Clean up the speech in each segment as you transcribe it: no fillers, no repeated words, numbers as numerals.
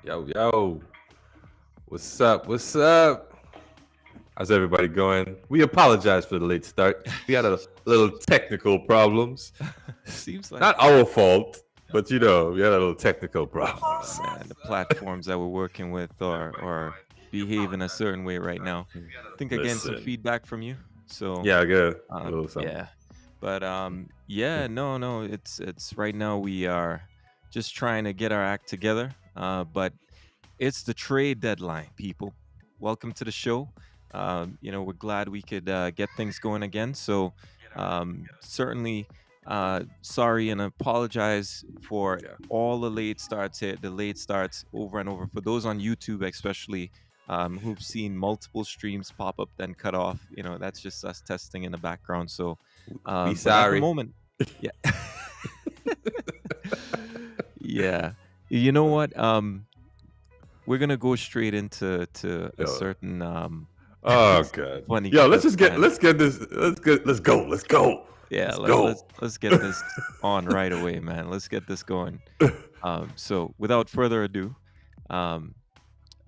Yo, what's up? What's up? How's everybody going? We apologize for the late start. We had a little technical problems. Seems like Not our fault, but we had a little technical problems. man, the platforms that we're working with are behaving a certain way right now. I think again some Listen. feedback from you. So Yeah, I get a little something. yeah, but no, it's right now we are just trying to get our act together. But it's the trade deadline, people. Welcome to the show. We're glad we could get things going again. So certainly sorry and apologize for Yeah. all the late starts here, the late starts over and over. For those on YouTube, especially who've seen multiple streams pop up then cut off, that's just us testing in the background. So Be but at the sorry. moment, yeah, yeah. You know what? We're gonna go straight into a Yo. certain Oh god. funny Yo, let's clip, man. let's get this. Let's go. Yeah, Let's go. let's get this on right away, man. Let's get this going. So without further ado, I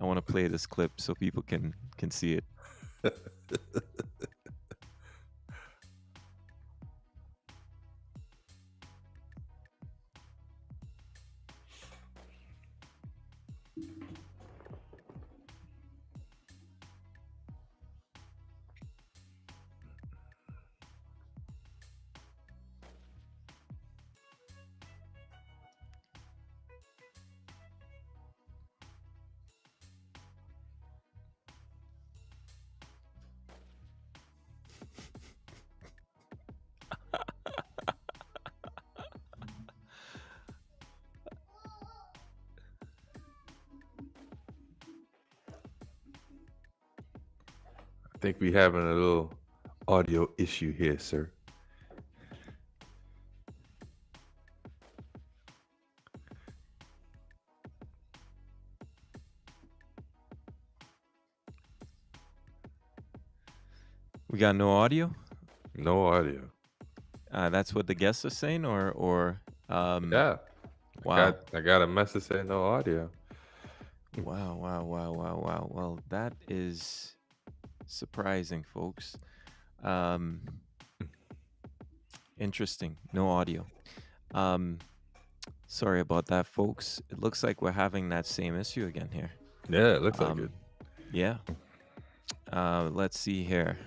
want to play this clip so people can see it. I think we having a little audio issue here, sir. We got no audio. No audio. That's what the guests are saying, or Yeah. wow. I got a message saying no audio. Wow. Well, that is surprising, folks. Interesting. No audio. Sorry about that, folks. It looks like we're having that same issue again here. Yeah, it looks like it. Yeah. Let's see here.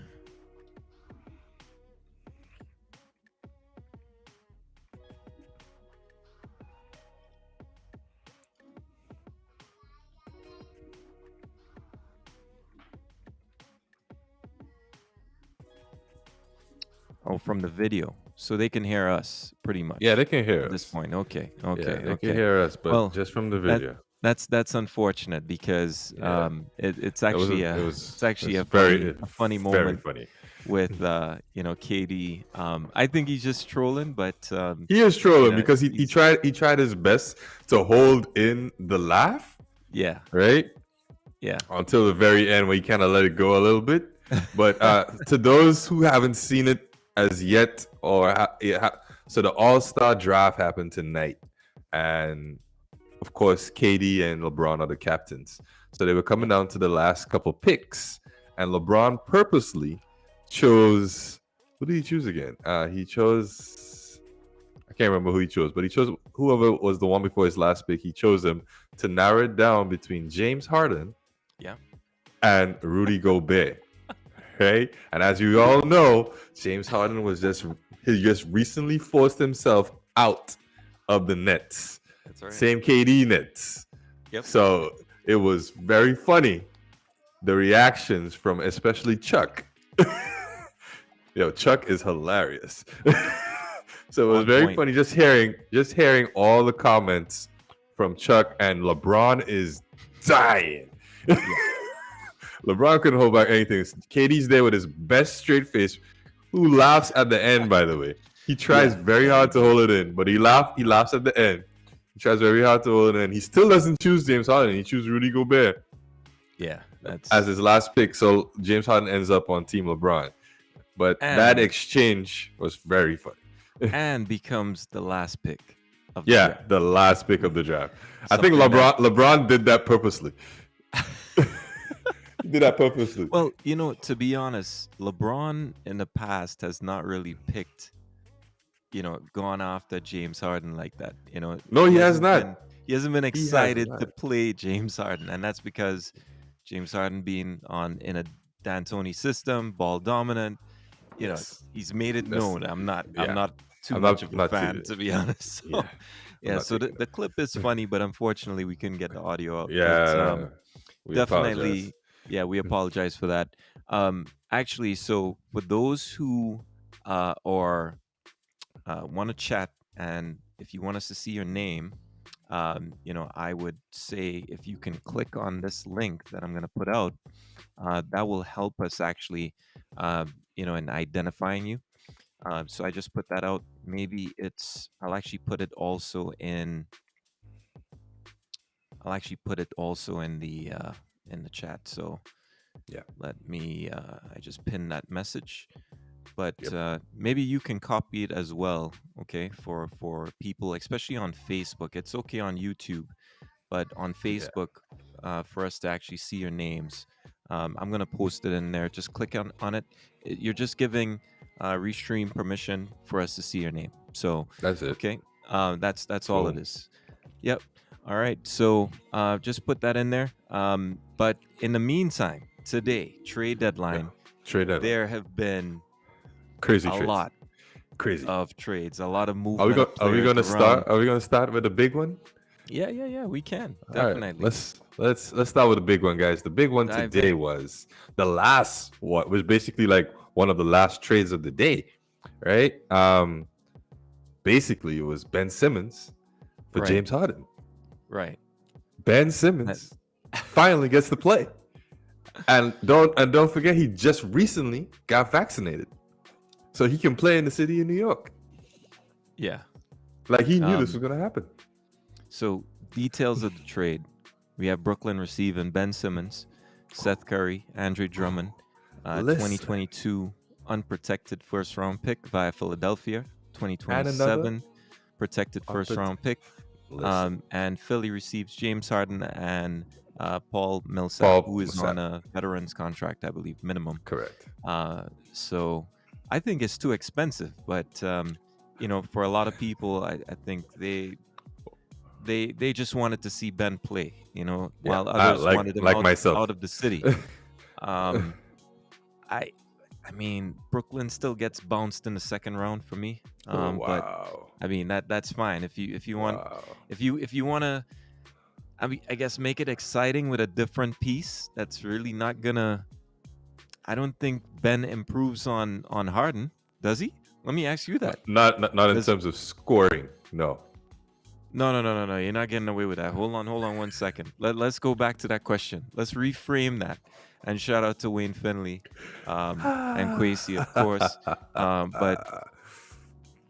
Oh, from the video, so they can hear us pretty much. Yeah, they can hear at this us. point. Okay. Yeah, they Okay. can hear us, but Well, just from the video. That's unfortunate because Yeah. it's It was actually a- a it was- it's actually it's a funny very moment funny. with KD. I think he's just trolling, but He is trolling know, because he tried his best to hold in the laugh, yeah, right? yeah. Until the very end where he kind of let it go a little bit. But to those who haven't seen it as yet, so the All-Star draft happened tonight, and of course KD and LeBron are the captains. So they were coming down to the last couple picks, and LeBron purposely chose. Who did he choose again? He chose. I can't remember who he chose, but he chose whoever was the one before his last pick. He chose him to narrow it down between James Harden, Yeah. and Rudy Gobert. Right? And as you all know, James Harden he just recently forced himself out of the Nets. That's right. Same KD Nets. Yep. So it was very funny, the reactions from especially Chuck. Yo, Chuck is hilarious. So it was On very point. funny just hearing all the comments from Chuck, and LeBron is dying. Yeah. LeBron couldn't hold back anything. KD's there with his best straight face, who laughs at the end, by the way. He tries very hard to hold it in, but he laughs at the end. He tries very hard to hold it in. He still doesn't choose James Harden. He chooses Rudy Gobert Yeah, as his last pick. So James Harden ends up on Team LeBron. But that exchange was very funny. And becomes the last pick of the draft. The last pick of the draft. I think LeBron did that purposely. He did that purposely. Well, to be honest, LeBron in the past has not really picked, gone after James Harden like that. No, he has not. He hasn't been excited to play James Harden, and that's because James Harden being in a D'Antoni system, ball dominant. He's made it known. I'm not too much of a fan, to be honest. So, so the clip is funny, but unfortunately we couldn't get the audio out. Yeah, but, definitely. Yeah, we apologize for that. Actually, so for those who want to chat, and if you want us to see your name, I would say if you can click on this link that I'm going to put out, that will help us actually, in identifying you. So I just put that out. Maybe I'll actually put it also in the chat. So let me I just pinned that message, but maybe you can copy it as well. Okay, for people, especially on Facebook. It's okay on YouTube, but on Facebook, for us to actually see your names, I'm gonna post it in there. Just click on it. You're just giving Restream permission for us to see your name. So that's it. Okay, that's all it is. Yep. All right, so just put that in there. But in the meantime, today, trade deadline. There have been crazy a trades. lot of trades, a lot of movement. Are we gonna start? Are we gonna start with the big one? Yeah. We can definitely. Right, let's start with the big one, guys. The big one today was the last one. Was basically like one of the last trades of the day, right? Basically, it was Ben Simmons for James Harden. Right. Ben Simmons finally gets to play. And don't forget, he just recently got vaccinated. So he can play in the city of New York. Yeah. Like he knew this was going to happen. So details of the trade. We have Brooklyn receiving Ben Simmons, Seth Curry, Andre Drummond, 2022 unprotected first round pick via Philadelphia, 2027 protected first round pick. And Philly receives James Harden and Paul Millsap, who is on a veteran's contract, I believe, minimum. Correct. So I think it's too expensive, but for a lot of people, I think they just wanted to see Ben play, while others wanted him out of the city. I mean, Brooklyn still gets bounced in the second round for me. But I mean that's fine if you want if you want to. I mean, I guess make it exciting with a different piece. That's really not gonna. I don't think Ben improves on Harden, does he? Let me ask you that. Not in terms of scoring. No. No. You're not getting away with that. Hold on 1 second. Let's go back to that question. Let's reframe that. And shout out to Wayne Finley and Kwesi, of course. But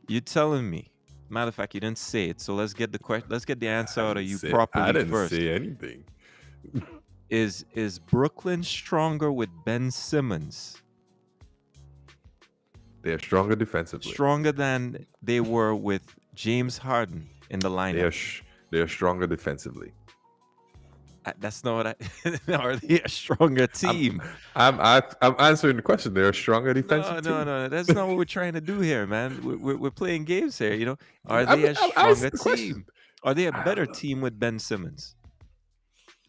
you're telling me. Matter of fact, you didn't say it. So let's get the answer out of you properly I didn't first. say anything. Is Brooklyn stronger with Ben Simmons? They're stronger defensively. Stronger than they were with James Harden in the lineup. They're stronger defensively. That's not what are they a stronger team? I'm answering the question. They're a stronger defensive team. No. That's not what we're trying to do here, man. We're playing games here. Are they a stronger team? Are they a better team with Ben Simmons?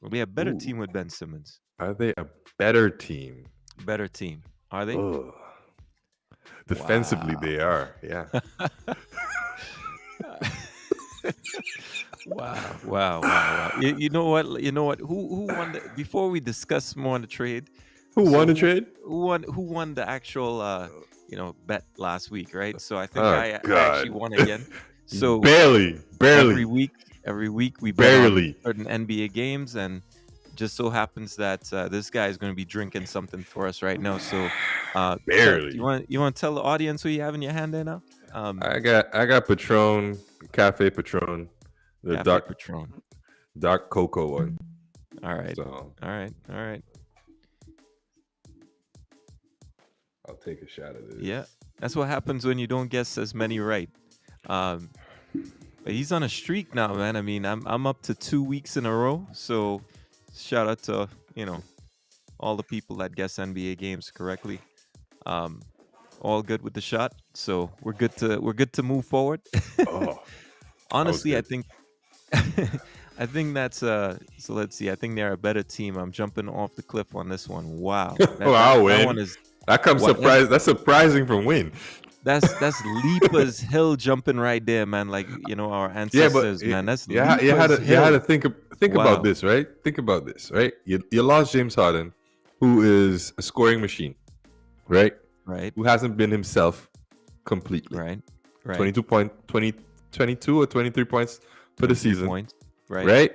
Are they a better team with Ben Simmons? Are they a better team? Better team. Are they? Defensively, they are. Yeah. Wow. You know what? Who won before we discuss more on the trade? Who won the trade? Who won the actual bet last week, right? So I think I actually won again. So barely. Every week we bet on certain NBA games, and just so happens that this guy is going to be drinking something for us right now. So, Barely. you want to tell the audience what you have in your hand there now? I got Patron, Cafe Patron, the Cafe dark Patron. dark cocoa one. All right, So all right, all right. I'll take a shot of this. Yeah, that's what happens when you don't guess as many right. Um, but he's on a streak now, man. I mean, I'm up to 2 weeks in a row. So, shout out to all the people that guess NBA games correctly. Um, all good with the shot, so we're good to move forward. Oh, that was Honestly, I good. think I think that's so let's see. I think they're a better team. I'm jumping off the cliff on this one. Wow. Oh, I'll That one win. is That comes what surprise. That's surprising from win. that's Lipa's hill jumping right there, man. Like, our Yeah, but ancestors, man. That's you had Lipa's to you had to hill. think about Wow. this, right? Think about this, right? You lost James Harden, who is a scoring machine, right? Right. Who hasn't been himself completely. Right. Right. 22 or 23 points for the 23 season, points. Right. right?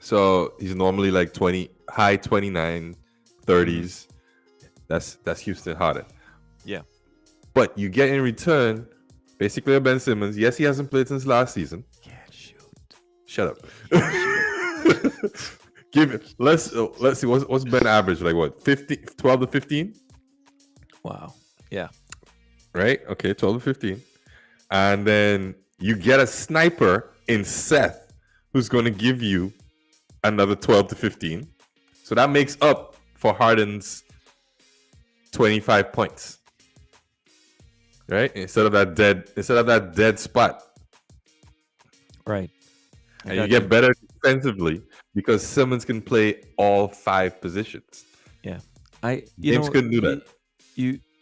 So he's normally like 20, high 29, 30s. That's Houston Harden. Yeah. But you get in return basically a Ben Simmons. Yes, he hasn't played since last season. Can't shoot. Shut up. Give it. Let's see. What's Ben average? Like what? 12 to 15? Wow. Yeah. Right? Okay, 12 to 15. And then you get a sniper in Seth who's going to give you another 12 to 15. So that makes up for Harden's 25 points. Right? Instead of that dead spot. Right. And you get better defensively because Simmons can play all 5 positions. Yeah. James couldn't do that.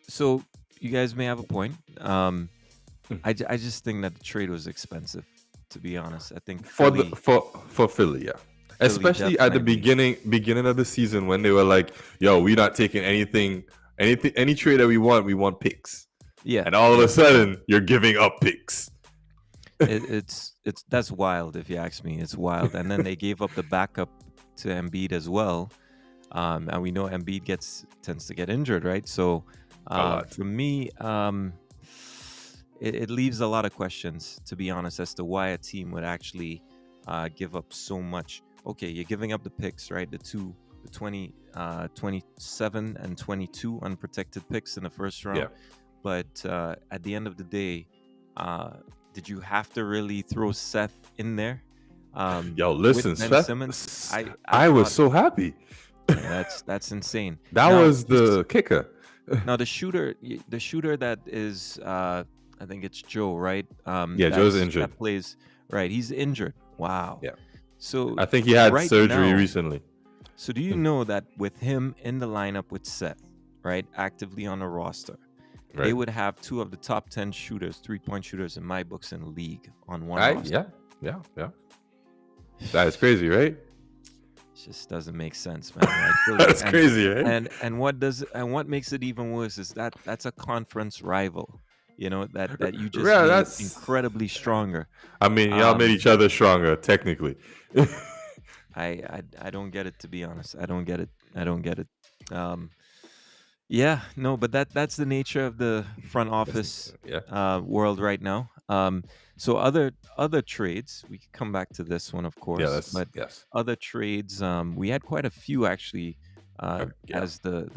So you guys may have a point. I just think that the trade was expensive, to be honest. I think For Philly, for Philly, yeah. Especially at the beginning of the season when they were like, "Yo, we're not taking any trade that we want picks." Yeah. And all of a sudden, you're giving up picks. It's that's wild if you ask me. It's wild. And then they gave up the backup to Embiid as well. And we know Embiid tends to get injured, right? So for me, it leaves a lot of questions, to be honest, as to why a team would actually give up so much. Okay, you're giving up the picks, right? The 20, 27 and 22 unprotected picks in the first round. Yeah. But at the end of the day, did you have to really throw Seth in there? Yo, listen, with Ben Seth, Simmons, I was so happy. That's insane. That was the kicker. Now the shooter that is, I think it's Joe, right? Yeah, Joe's injured. That plays, right? He's injured. Wow. Yeah. So I think he had right surgery now- recently. So do you know that with him in the lineup with Seth, right, actively on the roster, Right. they would have 2 of the top 10 shooters, 3-point shooters in my books in the league on one roster. Yeah. That is crazy, right? It just doesn't make sense, man. Like, That's crazy, right? And what makes it even worse is that that's a conference rival. That you just Yeah, made that's- incredibly stronger. I mean, y'all made each other stronger, technically. I don't get it, to be honest. I don't get it. Yeah, no, but that's the nature of the front office Yeah. world right now. So other trades, we could come back to this one, of course. Yes. Other trades, we had quite a few actually, Yeah. as the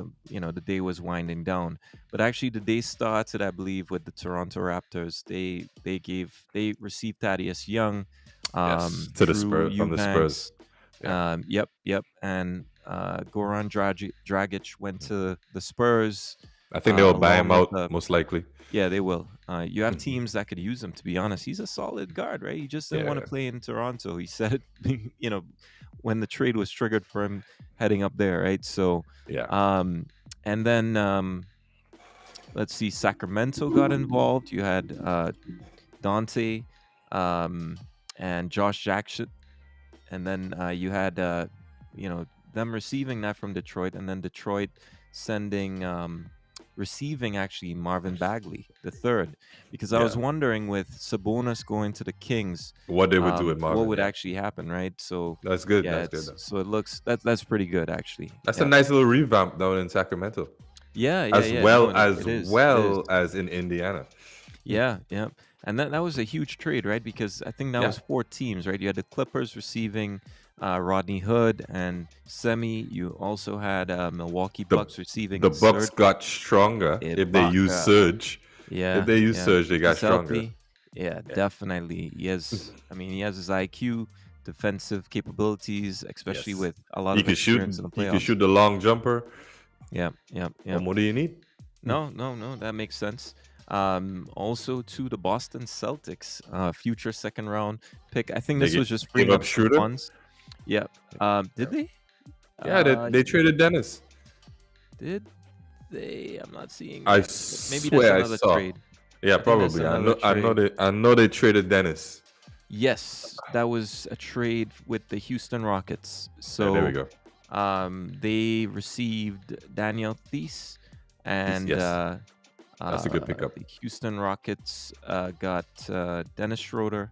day was winding down. But actually, the day started, I believe, with the Toronto Raptors. They received Thaddeus Young, Yes, to the through Spurs, from the Eubanks. Spurs. Yeah. Yep. And Goran Dragic went to the Spurs. I think they will buy along him out, with, most likely. Yeah, they will. You have teams that could use him, to be honest. He's a solid guard, right? He just didn't want to Yeah. play in Toronto. He said it, when the trade was triggered for him heading up there, right? So, Yeah. and then let's see, Sacramento got involved. You had Dante and Josh Jackson. And then you had, them receiving that from Detroit, and then Detroit sending receiving actually Marvin Bagley the third, because I was Yeah. wondering with Sabonis going to the Kings, What they would do with what Marvin. would Yeah. actually happen, right? So That's good. yeah, That's good it's though. so it looks that's pretty good actually. That's a Yep. nice little revamp down in Sacramento, Yeah, yeah, as yeah. No, well it as is. It is. well as in Indiana. Yeah, yeah. And that was a huge trade, right? Because I think that Yeah. was four teams, right? You had the Clippers receiving Rodney Hood and Semi. You also had Milwaukee The Bucks receiving the Bucks Serge got stronger if they use Ibaka. Surge. If Yeah, they use yeah. Surge, they If got he's stronger. healthy, yeah, Yeah. definitely. He has his IQ, defensive capabilities, especially Yes. with a lot He of could shoot. experience in the He could playoffs. shoot the long jumper. Yeah, yeah, yeah. What more do you need? No, no, no, that makes sense. Also to the Boston Celtics, future second round pick. I think They this was just gave freeing up up some Schroeder. funds. Yep. Did they? Yeah, they traded Dennis. Did they? I'm not seeing I it. Maybe that's swear I another saw. trade. Yeah, I think that's probably. another trade. I know they traded Dennis. Yes, that was a trade with the Houston Rockets. Yeah, there we So go. they received Daniel Thies, and Yes, that's a good pickup. the Houston Rockets got Dennis Schroeder,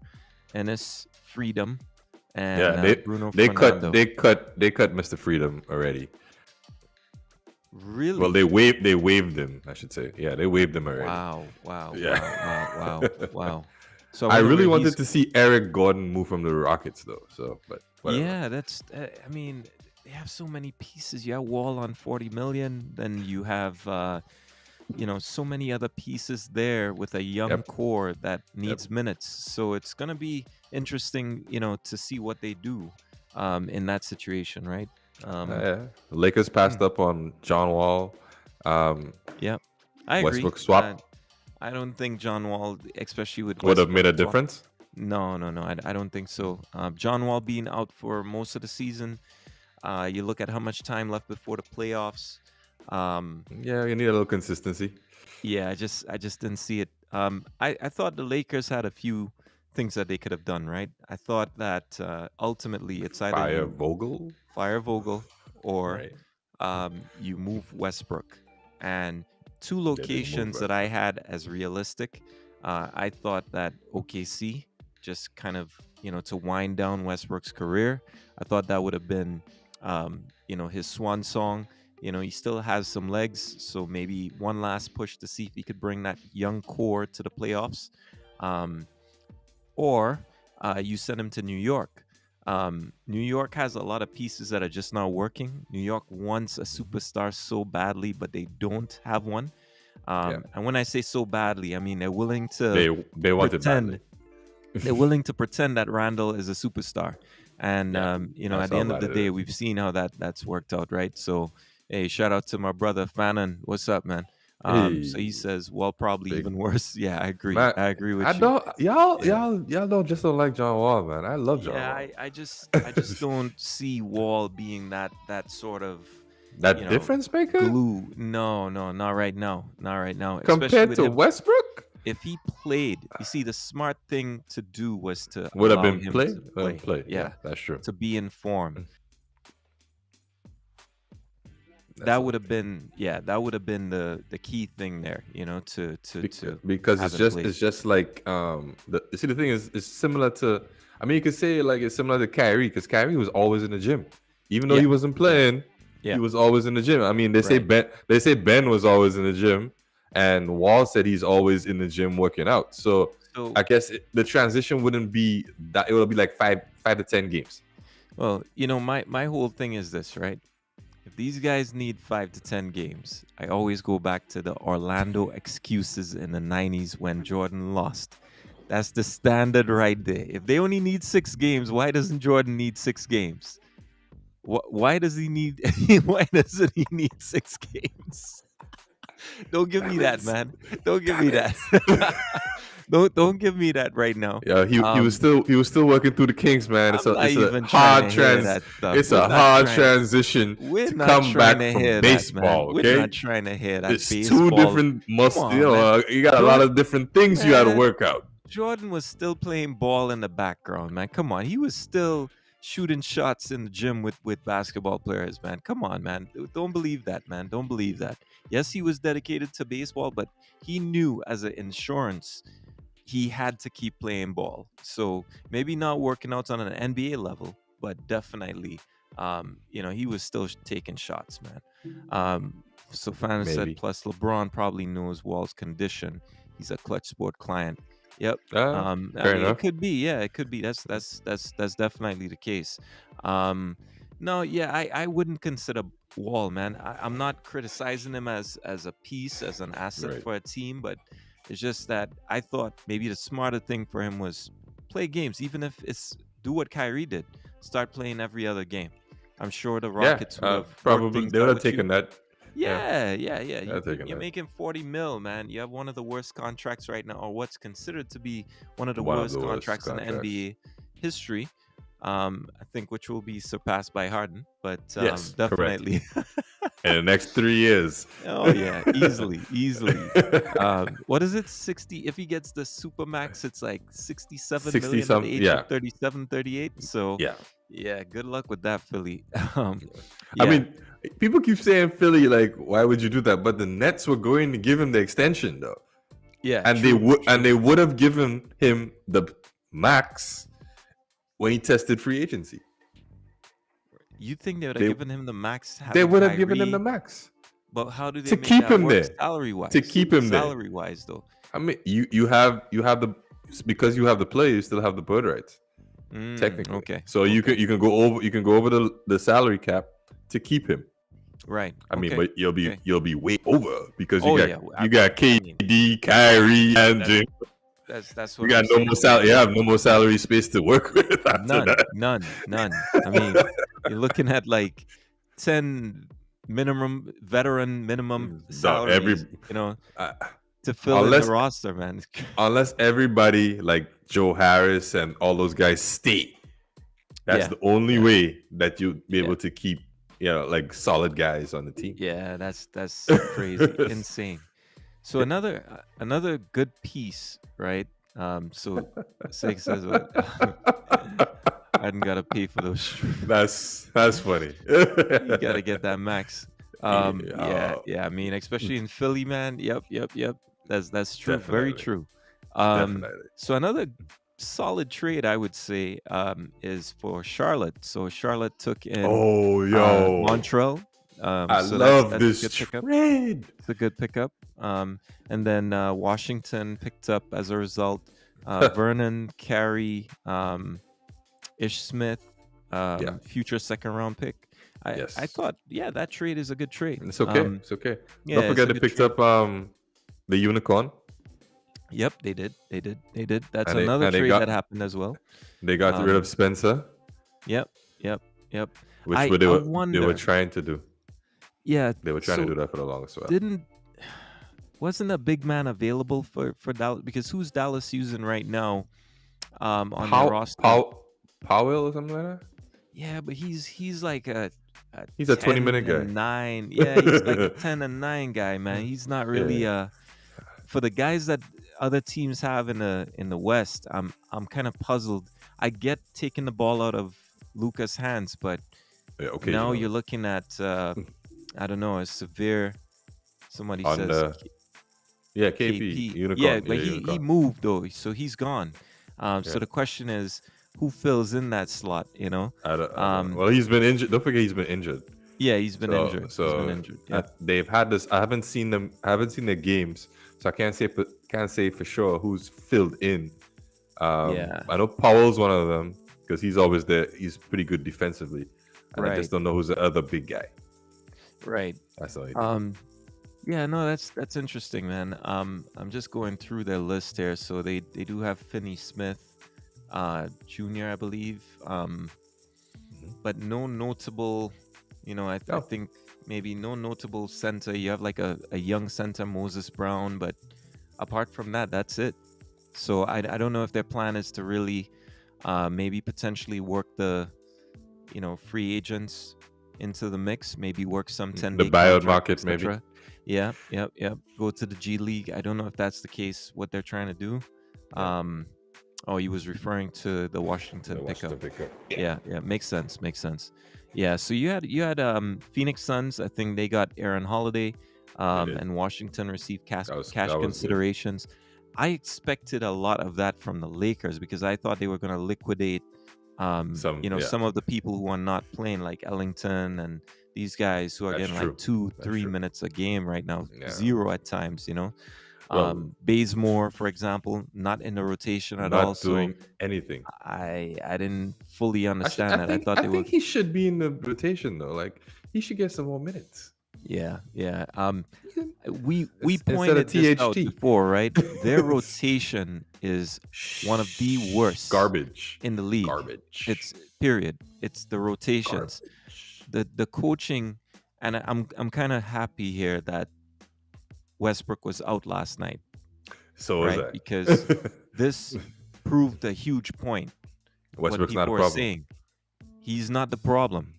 Ennis Freedom, Yeah, and Bruno they Fernando. they cut Mr. Freedom already. Really? Well, they waived him, I should say. Yeah, they waived him already. Wow! Wow! Yeah. Wow! Wow! Wow! Wow! So I wonder really where wanted to see Eric Gordon move from the Rockets though. So, but whatever. Yeah, that's. I mean, they have so many pieces. You have Wall on 40 million. Then you have, so many other pieces there with a young Yep. core that Yep. needs minutes. So it's gonna be interesting, to see what they do, in that situation, right? Yeah. Lakers passed up on John Wall. Yeah, I agree. Westbrook swap I don't think John Wall, especially with would have made a Westbrook swap. difference. No, no, no. I don't think so. John Wall being out for most of the season. You look at how much time left before the playoffs. Yeah, you need a little consistency. Yeah, I just didn't see it. I thought the Lakers had a few things that they could have done, right? I thought that ultimately it's either Fire you Vogel, fire Vogel or right? you move Westbrook. And two Yeah, they moved locations that I had as realistic, I thought that OKC, just kind of, to wind down Westbrook's career, I thought that would have been, his swan song. He still has some legs, so maybe one last push to see if he could bring that young core to the playoffs. Um, or you send him to New York. New York has a lot of pieces that are just not working. New York wants a superstar so badly, but they don't have one. Yeah, And when I say so badly, I mean they're willing to they want it badly. they're willing to pretend that Randall is a superstar. And Yeah, at that's the how end of bad the it day, is. we've seen how that's worked out, right? So, hey, shout out to my brother Fanon. What's up, man? So he Hey, says, well, probably big even worse. Yeah, I agree. man. I agree I with you. don't Yeah. y'all don't just don't like John Wall, man. I love John Yeah, Wall. I just don't see Wall being that sort of, That difference maker glue. No, no, not right now. Not right now. Especially compared with to him. Westbrook If he played, you see, the smart thing to do was to would have allow been him play. to play. Play. Yeah, Yeah, that's true. to be in form. That's That all. would have been, that would have been the key thing there, Because have it's it played. just like you see the thing is it's similar to, I mean, you could say like it's similar to Kyrie, because Kyrie was always in the gym. Even though Yeah, he wasn't playing, yeah, he was always in the gym. I mean, right. they say Ben was always in the gym, and Wall said he's always in the gym working out. So So, I guess the transition wouldn't be that, it would be like five to 10 games. well, my whole thing is this, right? If these guys need 5 to 10 games, I always go back to the Orlando excuses in the 90s when Jordan lost. That's the standard right there. If they only need 6 games, why doesn't Jordan need 6 games? Why does he need? Why doesn't he need 6 games? Don't give me that, Damn man. Don't give me that. it. Don't give me that right now. Yeah, he was still working through the Kings, man. I'm not It's a even trying hard to hear that stuff. it's a hard transition We're to not come trying back to from hear that, man. baseball. We're Okay, not trying to hear that it's two baseball. different Come on, man. you got a lot of different things you got to Man, work out. Jordan was still playing ball in the background, man. Come on. He was still shooting shots in the gym with basketball players, man. Come on, man. Don't believe that, man. Don't believe that. Yes, he was dedicated to baseball, but he knew as an insurance he had to keep playing ball. So maybe not working out on an NBA level, but definitely, he was still taking shots, man. So Fana said, Maybe. plus LeBron probably knows Wall's condition. He's a clutch sport client. Yep. I Fair mean, it enough. could be. Yeah, it could be. That's definitely the case. Um, no, yeah, I wouldn't consider Wall, man. I'm not criticizing him as a piece, as an asset Right. for a team, but it's just that I thought maybe the smarter thing for him was play games, even if it's do what Kyrie did, start playing every other game. I'm sure the Yeah. Rockets would have worked Probably things they would out have with you. taken that. Yeah. Yeah. They're taking You're that. making 40 mil, man. You have one of the worst contracts right now, or what's considered to be one of the One of worst the worst contracts in the contracts. NBA history. I think which will be surpassed by Harden, but Yes, correct. definitely. In the next 3 years. Oh yeah, easily. What is it? 60. If he gets the super max, it's like 67 60 million at the some. age of Yeah. 37, 38. So Yeah. yeah, good luck with that, Philly. I Yeah, mean, people keep saying Philly, like, why would you do that? But the Nets were going to give him the extension, though, yeah, and true. they would have given him the max when he tested free agency. You think they would have They given him the max they having would have given him the Kyrie, max but how do they to make keep that him work there. salary To wise? keep him there. Salary wise, though. I mean, you have the because you have the play, you still have the bird rights technically. Okay. So you can go over the salary cap to keep him. Right. I mean, Okay. but you'll be way over because Oh you yeah. got I mean, KD, Kyrie, and James. that's You what got I'm no saying. more salary. You have no more salary space to work with after that. None. I mean, you're looking at like 10 veteran minimum No, every salaries, uh, to fill in the unless roster, man. unless everybody like Joe Harris and all those guys stay, that's Yeah, the only yeah, way that you'll be yeah, able to keep like solid guys on the team. yeah. That's crazy, insane. So another good piece, right? So Sake says what I didn't gotta pay for those. That's funny. You gotta get that max. Yeah, Yeah. I mean, especially in Philly, man. Yep. That's true. Very definitely, true. definitely. So another solid trade I would say is for Charlotte. So Charlotte took in Oh, yo, Montreal. I So love that's a this good pickup. trade. It's a good pickup. And then Washington picked up as a result Vernon, Carey, Ish Smith, Yeah, future second round pick. I yes, thought, yeah, that trade is a good trade. it's okay. It's okay. Yeah, Don't it's forget a they good picked trade. up the unicorn, Yep, they did. That's and they another and they trade got that happened as well. they got rid Um, of Spencer, yep. which I they were wonder. trying to do. Yeah. They were trying to So do that for the longest while. didn't wasn't a big man available for Dallas, because who's Dallas using right now on their roster? Powell or something like that. Yeah, but he's like a He's a 10 20-minute guy. and 9. Yeah, he's like a 10 and 9 guy, man. He's not really Yeah. for the guys that other teams have in the West. I'm kind of puzzled. I get taking the ball out of Luka's hands, but Yeah, now you're occasionally looking at I don't know, a severe, somebody on says the KP KP. Yeah, unicorn. but Yeah, he unicorn. moved though, so he's gone. So Yeah. the question is, who fills in that slot, I don't know. Um Well, he's been injured. Don't forget he's been injured. yeah, he's been So injured. He's been so injured. Yeah. they've had this. I haven't seen them. I haven't seen their games, so I can't say for sure who's filled in. Yeah. I know Powell's one of them because he's always there. He's pretty good defensively, and I Right. just don't know who's the other big guy. Right. That's the only thing. Yeah, no, that's interesting, man. I'm just going through their list here. So they do have Finney Smith, Jr., I believe. But no notable, I Oh, think maybe no notable center. You have like a young center, Moses Brown, but apart from that, that's it. So I don't know if their plan is to really maybe potentially work the free agents into the mix, maybe work some the 10-day buyout contract, market maybe. etc. Yeah, yep. Go to the G League. I don't know if that's the case, what they're trying to do. Yeah. Um, Oh, he was referring to the The Washington pickup. Washington pickup. Yeah. Yeah, yeah, makes sense, makes sense. Yeah, so you had Phoenix Suns. I think they got Aaron Holiday, They did. and Washington received cash That was cash that was good. considerations. I expected a lot of that from the Lakers because I thought they were going to liquidate, Yeah, some of the people who are not playing, like Ellington and these guys who are that's getting like true. two, That's three true. minutes a game right now, Yeah. zero at times. Well, Bazemore, for example, not in the rotation at all. not So doing anything. I didn't fully I understand that. I think thought I they were. think he should be in the rotation though. Like he should get some more minutes. Yeah, yeah. He can- We Instead of pointed this out THT. before, right? Their rotation is one of the worst Garbage. in the league. Garbage. It's period. It's the rotations. Garbage. The coaching, and I'm kind of happy here that Westbrook was out last night, So is right? Because that. this proved a huge point. What Westbrook's not a people are problem. saying, he's not the problem.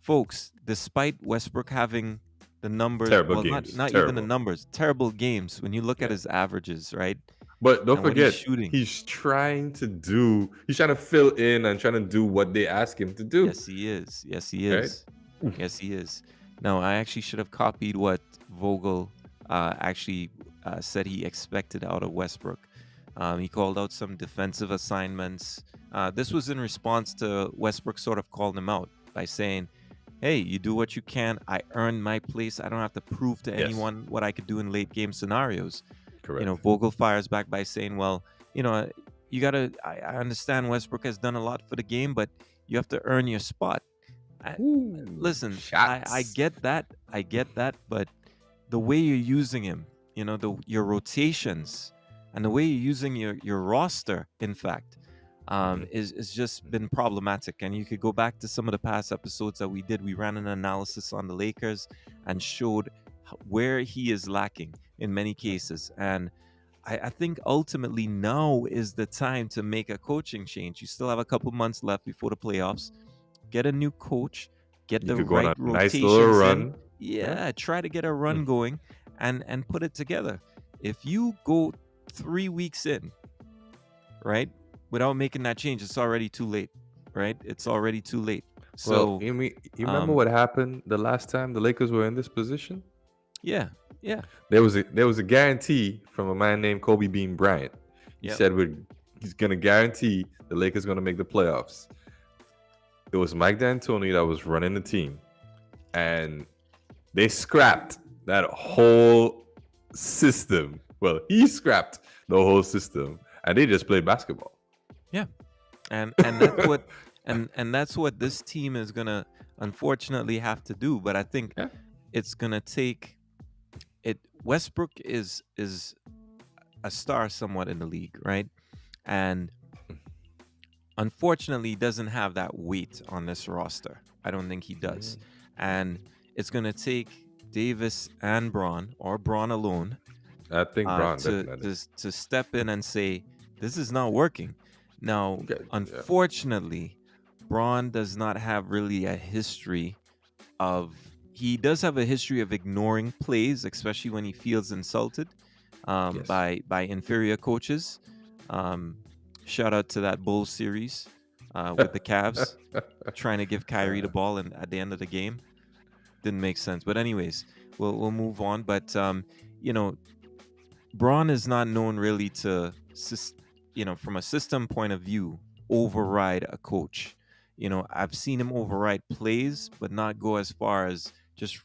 Folks, despite Westbrook having the numbers, Terrible well, not games. not even the Terrible. numbers, terrible games. When you look at Yeah. his averages, right, But don't and what he's forget, shooting, he's trying to fill in and trying to do what they ask him to do. yes, he is. Yes, he Right? is. Yes, he is. No, I actually should have copied what Vogel actually said he expected out of Westbrook. He called out some defensive assignments. This was in response to Westbrook sort of called him out by saying, hey, you do what you can. I earned my place. I don't have to prove to Yes. anyone what I could do in late game scenarios. Correct. Vogel fires back by saying, well, you got to, I understand Westbrook has done a lot for the game, but you have to earn your spot. Listen, I Shots. get that. I get that. But the way you're using him, your rotations and the way you're using your roster, in fact, is just been problematic. And you could go back to some of the past episodes that we did. We ran an analysis on the Lakers and showed where he is lacking in many cases. And I think ultimately now is the time to make a coaching change. You still have a couple months left before the playoffs. Get a new coach, get You the could go on right a nice little rotations in. run. Yeah, try to get a run going and put it together. If you go 3 weeks in, right, without making that change, it's already too late, right? It's already too late. Well, So, you remember um, what happened the last time the Lakers were in this position? yeah, yeah, There was a guarantee from a man named Kobe Bean Bryant. He Yep. said he's gonna guarantee the Lakers gonna make the playoffs. It was Mike D'Antoni that was running the team, and they scrapped that whole system. Well, he scrapped the whole system, and they just played basketball. and that's what and that's what this team is gonna unfortunately have to do. But I think Yeah. it's gonna take it. Westbrook is a star somewhat in the league, right? And unfortunately, he doesn't have that weight on this roster. I don't think he does. And it's going to take Davis and Braun, or Braun alone, I think Braun to, definitely. to step in and say, this is not working. Now, Okay, yeah. unfortunately, Braun does not have really a history of. He does have a history of ignoring plays, especially when he feels insulted Yes. by inferior coaches. Shout out to that Bulls series with the Cavs trying to give Kyrie the ball, and at the end of the game, didn't make sense. But anyways, we'll move on. But Braun is not known really to, from a system point of view, override a coach. I've seen him override plays, but not go as far as just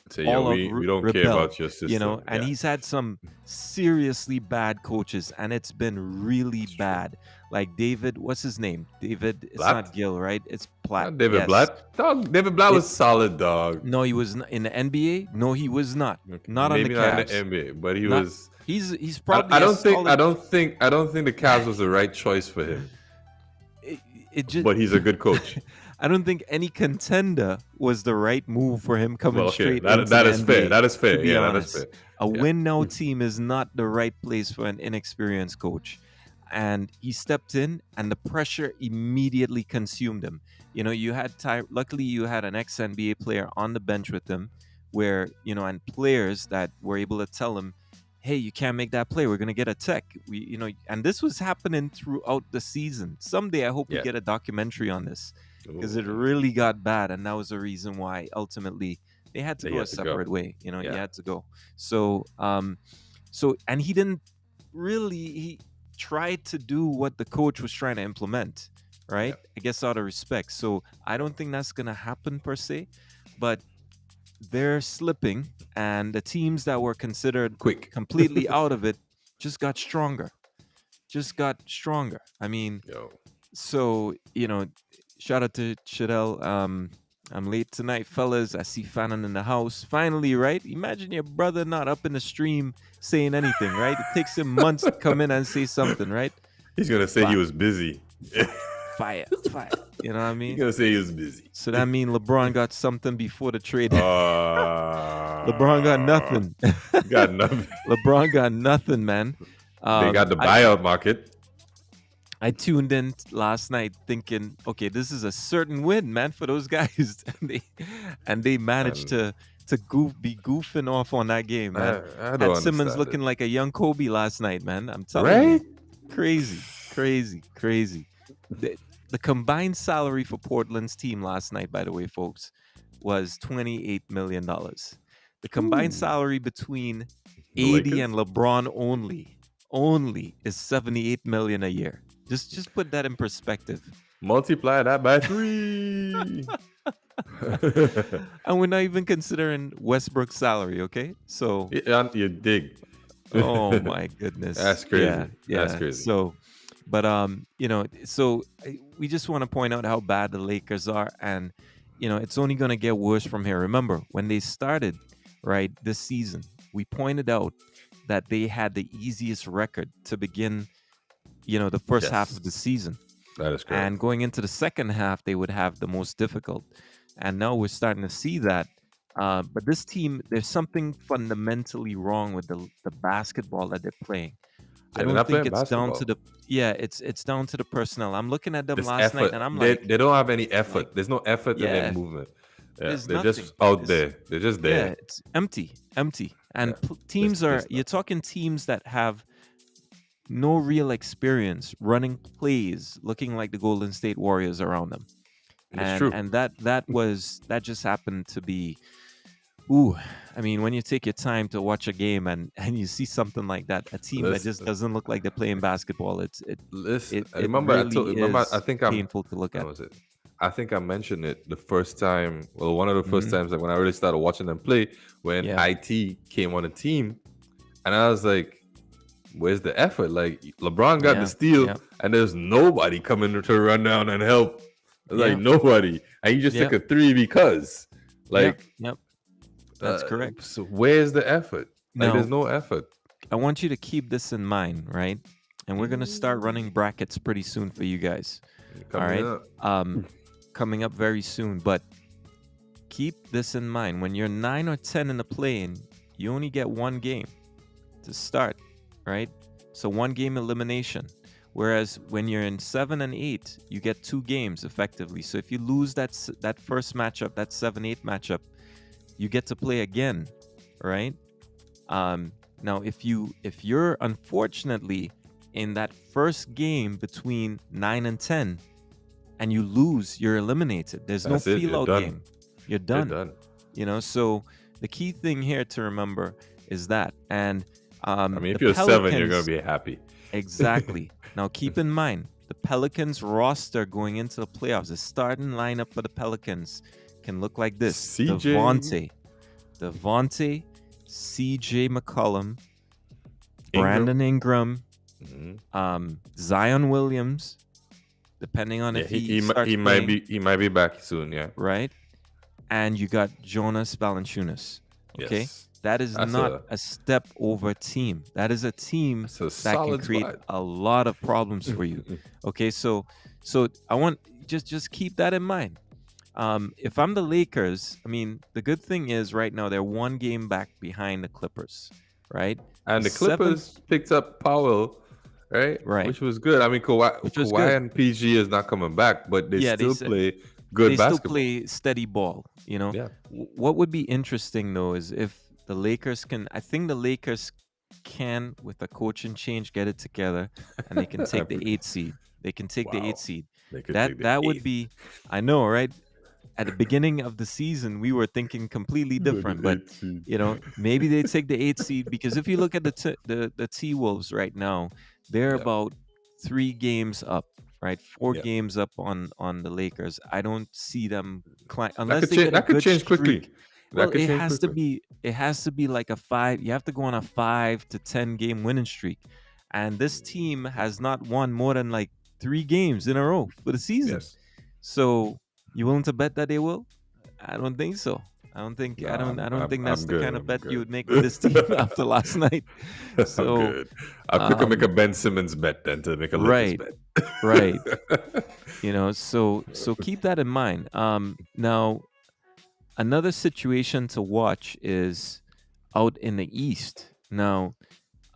Say, all yo, out we don't care rebel. about your system. And Yeah. he's had some seriously bad coaches, and it's been really It's true. bad. Like David, what's his name? David, it's Blatt? not Gill, right? It's Platt. Not David Yes. Blatt. Dog, David Blatt was solid, dog. No, he was in the NBA. No, he was not. Okay, Not on the maybe not in Cavs. the NBA, but he Not- was. He's probably. I don't think. solid, I don't think. I don't think the Cavs was the right choice for him. It just. But he's a good coach. I don't think any contender was the right move for him coming Well, okay, straight that into that the is NBA, fair. That is fair. to be Yeah, honest. that is fair. A Yeah. win now team is not the right place for an inexperienced coach. And he stepped in, and the pressure immediately consumed him. You had luckily you had an ex-NBA player on the bench with him, where and players that were able to tell him, hey, you can't make that play. We're gonna get a tech. And this was happening throughout the season. Someday, I hope we Yeah. get a documentary on this because it Ooh, really got bad, and that was the reason why ultimately they had to they go a had to go. separate way. You Yeah. had to go. So and he didn't really. He tried to do what the coach was trying to implement, right? Yeah. I guess out of respect. So I don't think that's gonna happen per se, but they're slipping, and the teams that were considered Quick. completely out of it just got stronger. Just got stronger. I mean, Yo. so shout out to Shadell. I'm late tonight, fellas. I see Fannin in the house. Finally, right? Imagine your brother not up in the stream saying anything, right? It takes him months to come in and say something, right? He's gonna say he was busy. Fire. You know what I He's mean? gonna say he was busy. So that means LeBron got something before the trade. LeBron got nothing. Got nothing. LeBron got nothing, man. They got the buyout market. I tuned in last night thinking, okay, this is a certain win, man, for those guys, and they managed to be goofing off on that game, man. I don't Had Simmons understand looking it. like a young Kobe last night, man. I'm telling you, Right? crazy. The combined salary for Portland's team last night, by the way, folks, was $28 million. The combined Ooh. salary between The AD Lakers? and LeBron only is $78 million a year. Just put that in perspective. Multiply that by 3. And we're not even considering Westbrook's salary, okay? So, You dig. oh my goodness. That's crazy. Yeah. That's crazy. So, but we just want to point out how bad the Lakers are, and it's only going to get worse from here. Remember, when they started, right, this season, we pointed out that they had the easiest record to begin the first half Yes. of the season. That is correct. And going into the second half, they would have the most difficult. And now we're starting to see that. But this team, there's something fundamentally wrong with the basketball that they're playing. I They're don't not think playing it's down to basketball. it's down to the personnel. I'm looking at them This last night, effort. and I'm They like, don't have any effort. There's no effort in yeah, their movement. Yeah, there's they're nothing. just out It's- there. They're just yeah, there. it's empty. And Yeah, teams there's you're talking teams that have no real experience running plays, looking like the Golden State Warriors around them. It's true. And that just happened to be, ooh, I mean, when you take your time to watch a game and you see something like that, a team that just Listen. doesn't look like they're playing basketball, Listen, it remember really is I think I'm painful to look how at. was it? I think I mentioned it the first time. Well, one of the first Mhm. times that when I really started watching them play, when Yeah. IT came on the team, and I was like, "Where's the effort?" Like LeBron got Yeah, the steal, yeah. and there's nobody coming to run down and help. Like Yeah. nobody, and you just Yeah. took a 3 because, like, Yep. That's correct. So where's the effort? Like, Now, there's no effort. I want you to keep this in mind, right? And we're gonna start running brackets pretty soon for you guys. Coming right. up. Coming up very soon. But keep this in mind: when you're 9 or 10 in the play-in, you only get one game to start, right? So one game elimination. Whereas when you're in 7 and 8, you get 2 games effectively. So if you lose that first matchup, that 7-8 matchup, you get to play again, right? Now if you're unfortunately in that first game between 9 and 10 and you lose, you're eliminated. There's That's no it, you're feel out done. game. You're They're done. done. So the key thing here to remember is that. And I mean, if the you're 7, you're Pelicans- gonna be happy. Exactly. Now, keep in mind, the Pelicans roster going into the playoffs, the starting lineup for the Pelicans can look like this. CJ. Devontae, CJ McCollum, Ingram. Brandon Ingram, Mhm. Zion Williams, depending on Yeah, if he starts might playing, he might be back soon. Yeah. right? And you got Jonas Valanciunas. Okay? Yes. That is That's not a step over team. That is a team That's a that can solid create squad. a lot of problems for you. Okay, so I want just keep that in mind. If I'm the Lakers, I mean, the good thing is right now they're one game back behind the Clippers, right? And the Seven- Clippers picked up Powell, right? Right. Which was good. I mean, Which was Kawhi good. and PG is not coming back, but they Yeah, they still said- play good they basketball. still play steady ball, Yeah. What would be interesting though is if the Lakers can. I think the Lakers can, with a coaching change, get it together, and they can I take the forgot. eighth seed. They can take the eighth Wow. seed. They could That take the that would eighth. be, I know, right? At the beginning of the season, we were thinking completely For the different, but eighth seed. maybe they take the eighth seed because if you look at the T Wolves right now, they're Yeah. about 3 games up, right? Four Yeah. games up on the Lakers. I don't see them climb That unless could they change. get a That could good change streak. quickly. That Well, could change quickly. it has to be like a 5. You have to go on a 5 to 10 game winning streak, and this team has not won more than like 3 games in a row for the season. Yes. So you willing to bet that they will? I don't think so. No, I don't think that's I'm the good. kind of I'm bet you good. would make with this team after last night. I'm So, good. I'll quicker make um, a Ben Simmons bet than to make a Lakers right, bet. right. So keep that in mind. Now another situation to watch is out in the East. Now,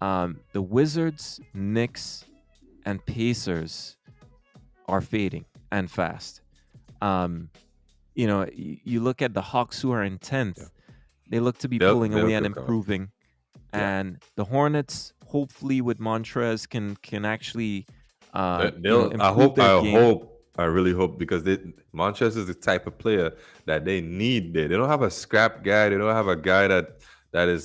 the Wizards, Knicks, and Pacers are fading and fast. Um, you look at the Hawks who are in Yeah. 10th. They look to be pulling They'll away and keep coming. improving. Yeah. And the Hornets, hopefully with Montrez, can actually They'll. improve their game. I really hope because Montrez is the type of player that they need there. They don't have a scrap guy. They don't have a guy that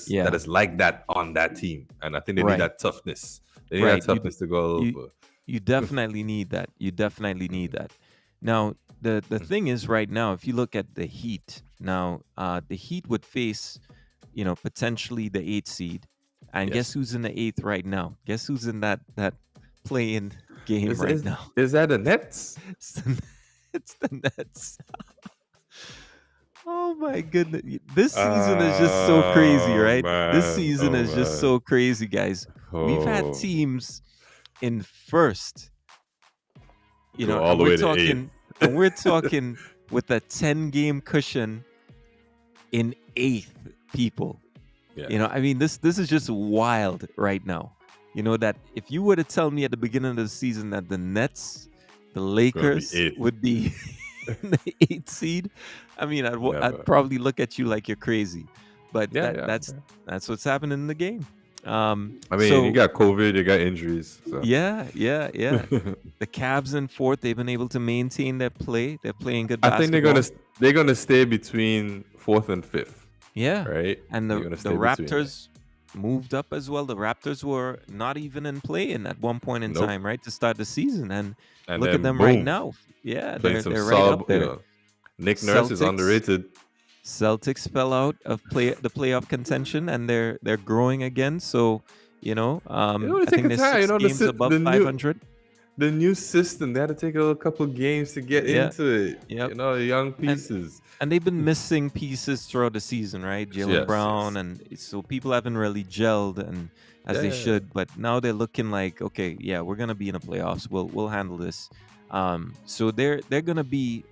Yeah, is like that on that team. And I think they need right, that toughness. They need that right. toughness to go a little You further. you definitely need that. You definitely need that. Now, the thing is right now, if you look at the Heat, now the Heat would face, potentially the 8th seed. And guess Yes. who's in the 8th right now? Guess who's in that play-in game Is right is now? is that the Nets? It's the, it's the Nets. Oh my goodness. This season is just so crazy, Oh right? This man. season Oh is just man. so crazy, guys. We've had Oh, teams in first, go all and the we're way to eighth. talking and we're talking with a 10-game cushion in 8th, people. Yeah. I mean, this is just wild right now. That if you were to tell me at the beginning of the season that the Nets, the Gonna be Lakers eighth. would be in the 8th seed, I mean, I'd Never. probably look at you like you're crazy. But Yeah, yeah. that's what's happening in the game. I mean, you So got COVID, you got injuries. So. yeah. The Cavs in 4th, they've been able to maintain their play. They're playing good I think basketball. they're gonna stay between 4th and 5th, Yeah. right? And They're the gonna the stay between there. Raptors moved up as well. The Raptors were not even in play in at one point in Nope. time, right, to start the season. And And look at then them right boom, now. Yeah, playing some they're right up solid. there. Nick Nurse is Celtics underrated. Celtics fell out of the playoff contention, and they're growing again. So They I take think a they're time. 6 games above 500. The new system. They had to take a couple games to get Yeah. into it. Yep. Young pieces. And they've been missing pieces throughout the season, right? Jalen Yes, Brown, yes. and so people haven't really gelled and as they Yeah. should. But now they're looking like, okay, yeah, we're gonna be in the playoffs. We'll handle this. So they're gonna be,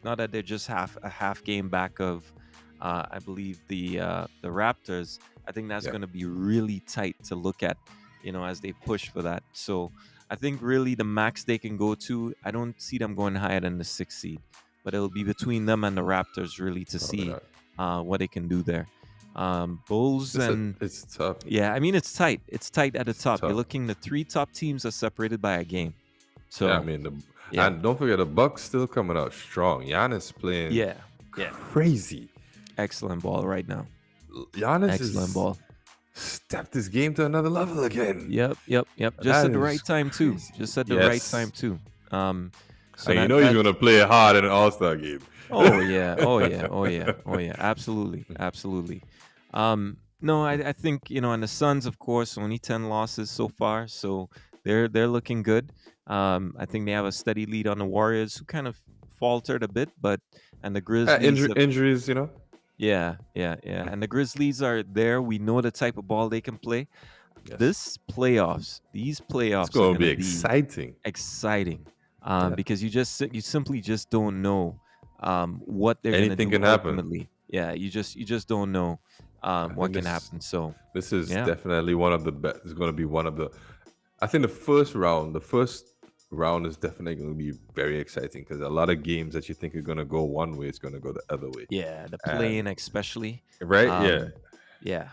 not that they're just a half game back of, I believe the Raptors. I think that's Yeah. gonna be really tight to look at, as they push for that. So I think really the max they can go to, I don't see them going higher than the 6th seed, but it'll be between them and the Raptors really to see what they can do there. Bulls It's tough. yeah, I mean it's tight. It's tight at the top. You're tough. looking, the 3 top teams are separated by a game. So Yeah, I mean, yeah. and don't forget the Bucks still coming out strong. Giannis playing yeah, crazy. excellent ball right now. Giannis Excellent has ball. stepped his game to another level again. Yep. Just That at the is right time too. crazy. Just at the right Yes. time too. So And that, he's gonna play hard in an All-Star game. oh yeah. Absolutely. No, I think, and the Suns, of course, only 10 losses so far, so they're looking good. I think they have a steady lead on the Warriors, who kind of faltered a bit, and the Grizzlies have, Injuries, yeah. And the Grizzlies are there. We know the type of ball they can play. Yes. These playoffs It's are gonna going be to be exciting. exciting, Yeah. because you simply just don't know what they're going to Anything do can happen. ultimately. Yeah, you just don't know what can happen. So This is yeah. definitely one of the best. It's going to be one of the. I think the first round is definitely going to be very exciting because a lot of games that you think are going to go one way is going to go the other way. Yeah, the play-in especially. Right? Yeah. Yeah.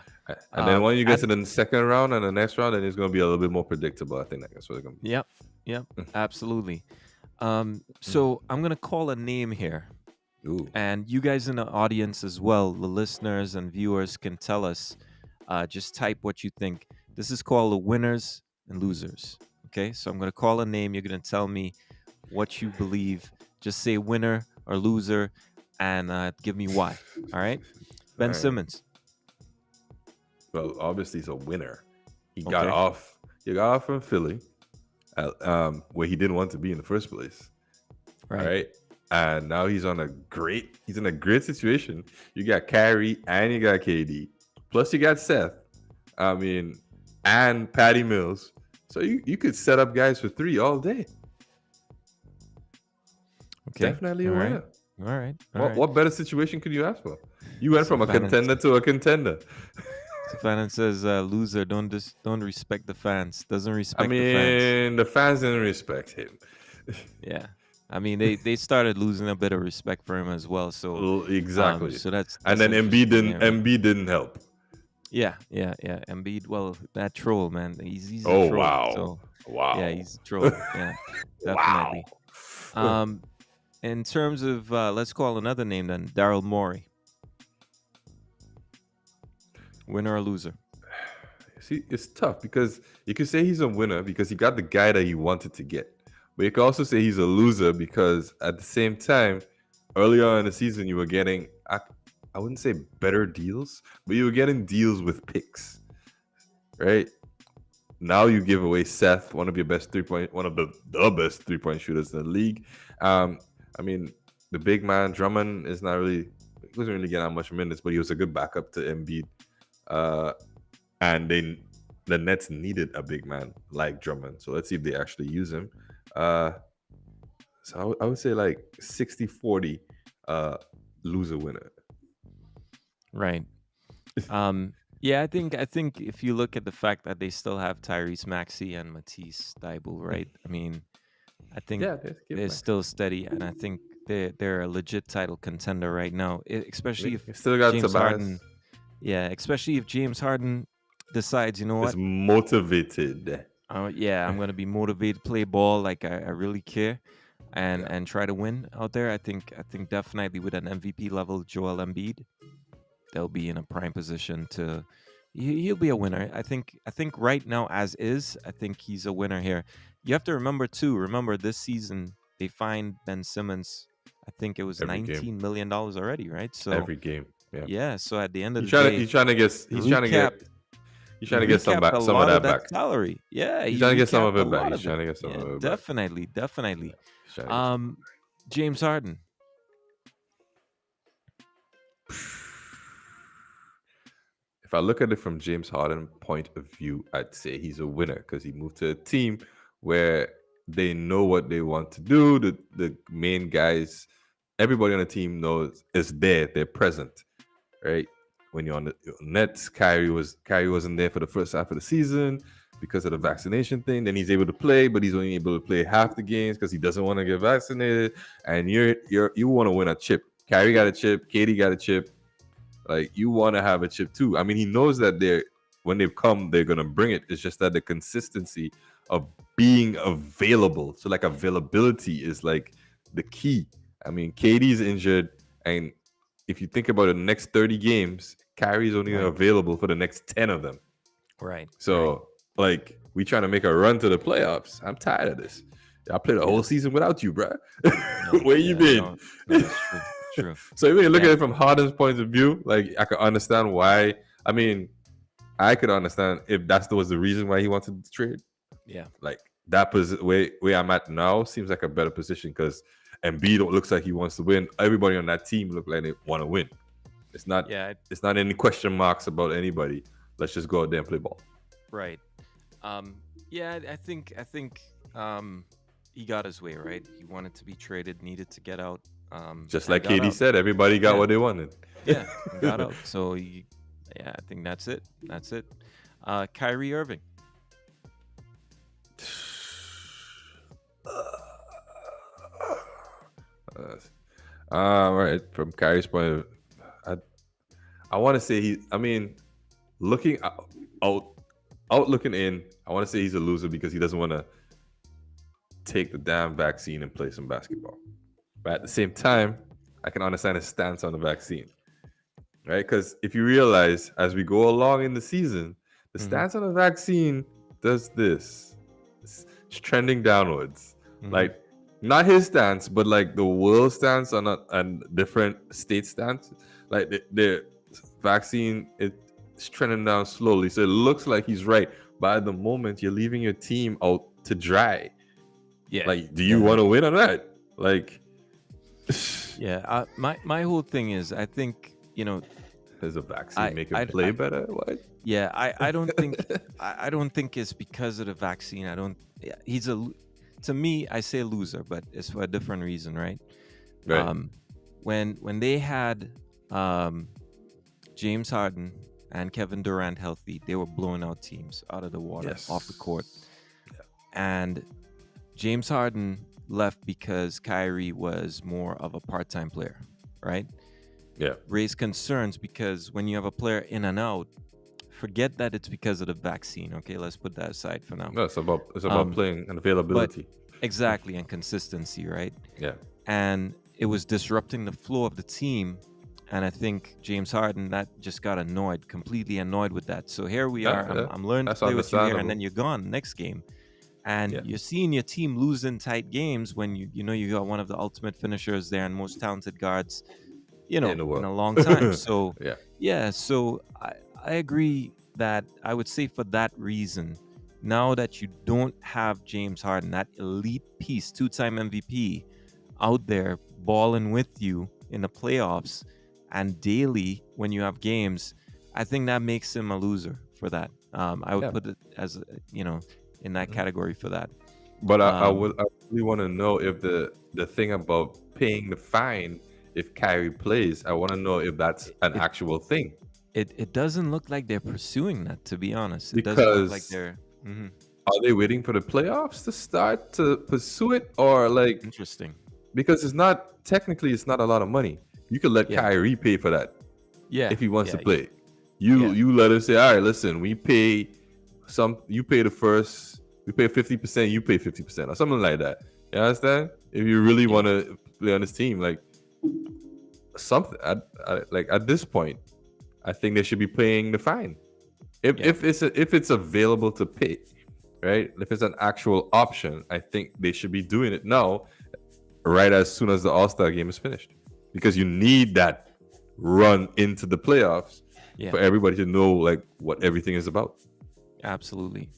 And then when you get At to the second round and the next round, then it's going to be a little bit more predictable. I think that's what it's going to Yep, yep, be. absolutely. Mm. So I'm gonna call a name here, Ooh. and you guys in the audience as well, the listeners and viewers can tell us. Just type what you think. This is called the winners and losers. Okay, so I'm gonna call a name. You're gonna tell me what you believe. Just say winner or loser, and give me why. All right, All Ben right. Simmons. Well, obviously he's a winner. He got Okay, off. He got off from Philly, where he didn't want to be in the first place. All right. right. And now he's in a great situation. You got Kyrie and you got KD. Plus you got Seth. I mean, and Patty Mills. So you could set up guys for three all day. Okay. Definitely All a right. winner. All right. All What right. what better situation could you ask for? You went So from a Fanon, contender to a contender. so Fanon says, "Loser, don't respect the fans. Doesn't I respect the fans." mean, the fans didn't respect him. Yeah. I mean, they started losing a bit of respect for him as well. So, Exactly. so And that's then interesting there, man. Embiid didn't help. Yeah, yeah, yeah. Embiid, well, that troll, man. He's a Oh troll. wow. So, yeah, Wow. he's a troll. Yeah, Wow. definitely. Um, in terms of, let's call another name then, Daryl Morey, winner or loser? See, it's tough because you could say he's a winner because he got the guy that he wanted to get. But you could also say he's a loser because at the same time, earlier on in the season, you were getting, I wouldn't say better deals, but you were getting deals with picks, right? Now you give away Seth, one of the best 3 point shooters in the league. Um, I mean, the big man Drummond is not really, he wasn't really getting that much minutes, but he was a good backup to Embiid. Uh, and the Nets needed a big man like Drummond. So let's see if they actually use him. Uh, so I would say like 60-40 loser winner. Right. Yeah, I think if you look at the fact that they still have Tyrese Maxey and Matisse Thybulle, right? I mean, I think Yeah, let's give they're Max. still steady, and I think they're a legit title contender right now. Especially if We still got James Harden, Tobias. yeah, especially if James Harden decides, you know Is what? motivated. Yeah, I'm gonna be motivated to play ball like I really care, Yeah. and try to win out there. I think definitely with an MVP level Joel Embiid, they'll be in a prime position to. He'll be a winner. I think right now as is, I think he's a winner here. You have to remember too. Remember this season they fined Ben Simmons. I think it was Every game. $19 million already, right? So Every game. Yeah. yeah. So at the end of He's the trying to day, he's trying to get he he's trying to get recapped. he's He trying to get recapped a some of lot of that that back. salary. Yeah, He's he trying to get some recapped of a it back. lot He's of it. trying to get some Yeah, of it back. definitely, definitely. He's trying to get some. James Harden. If I look at it from James Harden point of view, I'd say he's a winner because he moved to a team where they know what they want to do. The main guys, everybody on the team knows is there. They're present, right? When you're on the Nets, Kyrie wasn't there for the first half of the season because of the vaccination thing. Then he's able to play, but he's only able to play half the games because he doesn't want to get vaccinated. And you want to win a chip. Kyrie got a chip. Katie got a chip. Like you want to have a chip too. I mean, he knows that when they've come, they're gonna bring it. It's just that the consistency of being available. So like availability is like the key. I mean, KD's injured, and if you think about the next 30 games, Kyrie's only Right. available for the next 10 of them. Right. So like we trying to make a run to the playoffs. I'm tired of this. I played a Yeah. whole season without you, bro. No, Where you yeah, been? no, it's true. It's true. So when you look Yeah. at it from Harden's point of view, like I could understand why. I mean, I could understand if was the reason why he wanted to trade. Yeah. Like that where I'm at now seems like a better position because Embiid looks like he wants to win. Everybody on that team look like they want to win. It's not Yeah. it's not any question marks about anybody. Let's just go out there and play ball. Right. Yeah, I think he got his way, right? He wanted to be traded, needed to get out. Just And like got Katie out. said, everybody got Yeah. what they wanted. Yeah, and got out. So yeah, I think that's it. That's it. Kyrie Irving. All right. From Kyrie's point of view, I want to say I mean, looking out, out looking in, I want to say he's a loser because he doesn't want to take the damn vaccine and play some basketball. But at the same time, I can understand his stance on the vaccine, right? Because if you realize as we go along in the season, the Mm-hmm. stance on the vaccine does this. It's trending downwards. Mm-hmm. Like not his stance, but like the world stance on a different state stance. Like the vaccine, it's trending down slowly. So it looks like he's right. But at the moment, you're leaving your team out to dry. Yeah. Like, do you want to win or not? Like, Yeah. My whole thing is, I think, does a vaccine make him I play better? What? yeah, I don't think I don't think it's because of the vaccine. I don't. Yeah, to me, I say loser, but it's for a different reason, right? Right. When they had James Harden and Kevin Durant healthy, they were blowing out teams out of the water, off the court. Yeah. And James Harden left because Kyrie was more of a part-time player, right? Yeah. Raised concerns because when you have a player in and out, forget that it's because of the vaccine. Okay, let's put that aside for now. No, it's about playing and availability. Exactly, and consistency, right? Yeah. And it was disrupting the flow of the team. And I think James Harden that just got completely annoyed with that. So here we are. I'm learning to play with you here, and then you're gone next game. And you're seeing your team losing tight games when you got one of the ultimate finishers there and most talented guards, in a long time. So so I agree that I would say for that reason, now that you don't have James Harden, that elite piece, 2-time MVP, out there balling with you in the playoffs and daily when you have games, I think that makes him a loser for that. I would put it as in that category for that. But I really want to know if the thing about paying the fine if Kyrie plays, I want to know if that's an actual thing. It doesn't look like they're pursuing that, to be honest. It Because doesn't look like they're. Are they waiting for the playoffs to start to pursue it, or like Interesting? Because it's not a lot of money. You could let Kyrie pay for that. Yeah, if he wants to play. You let him say, all right, listen, you pay the first, we pay 50%, you pay 50%, or something like that. You understand? If you really want to play on this team, like something, like at this point, I think they should be paying the fine. If it's available to pay, right? If it's an actual option, I think they should be doing it now, right as soon as the All-Star game is finished, because you need that run into the playoffs for everybody to know like what everything is about. Absolutely.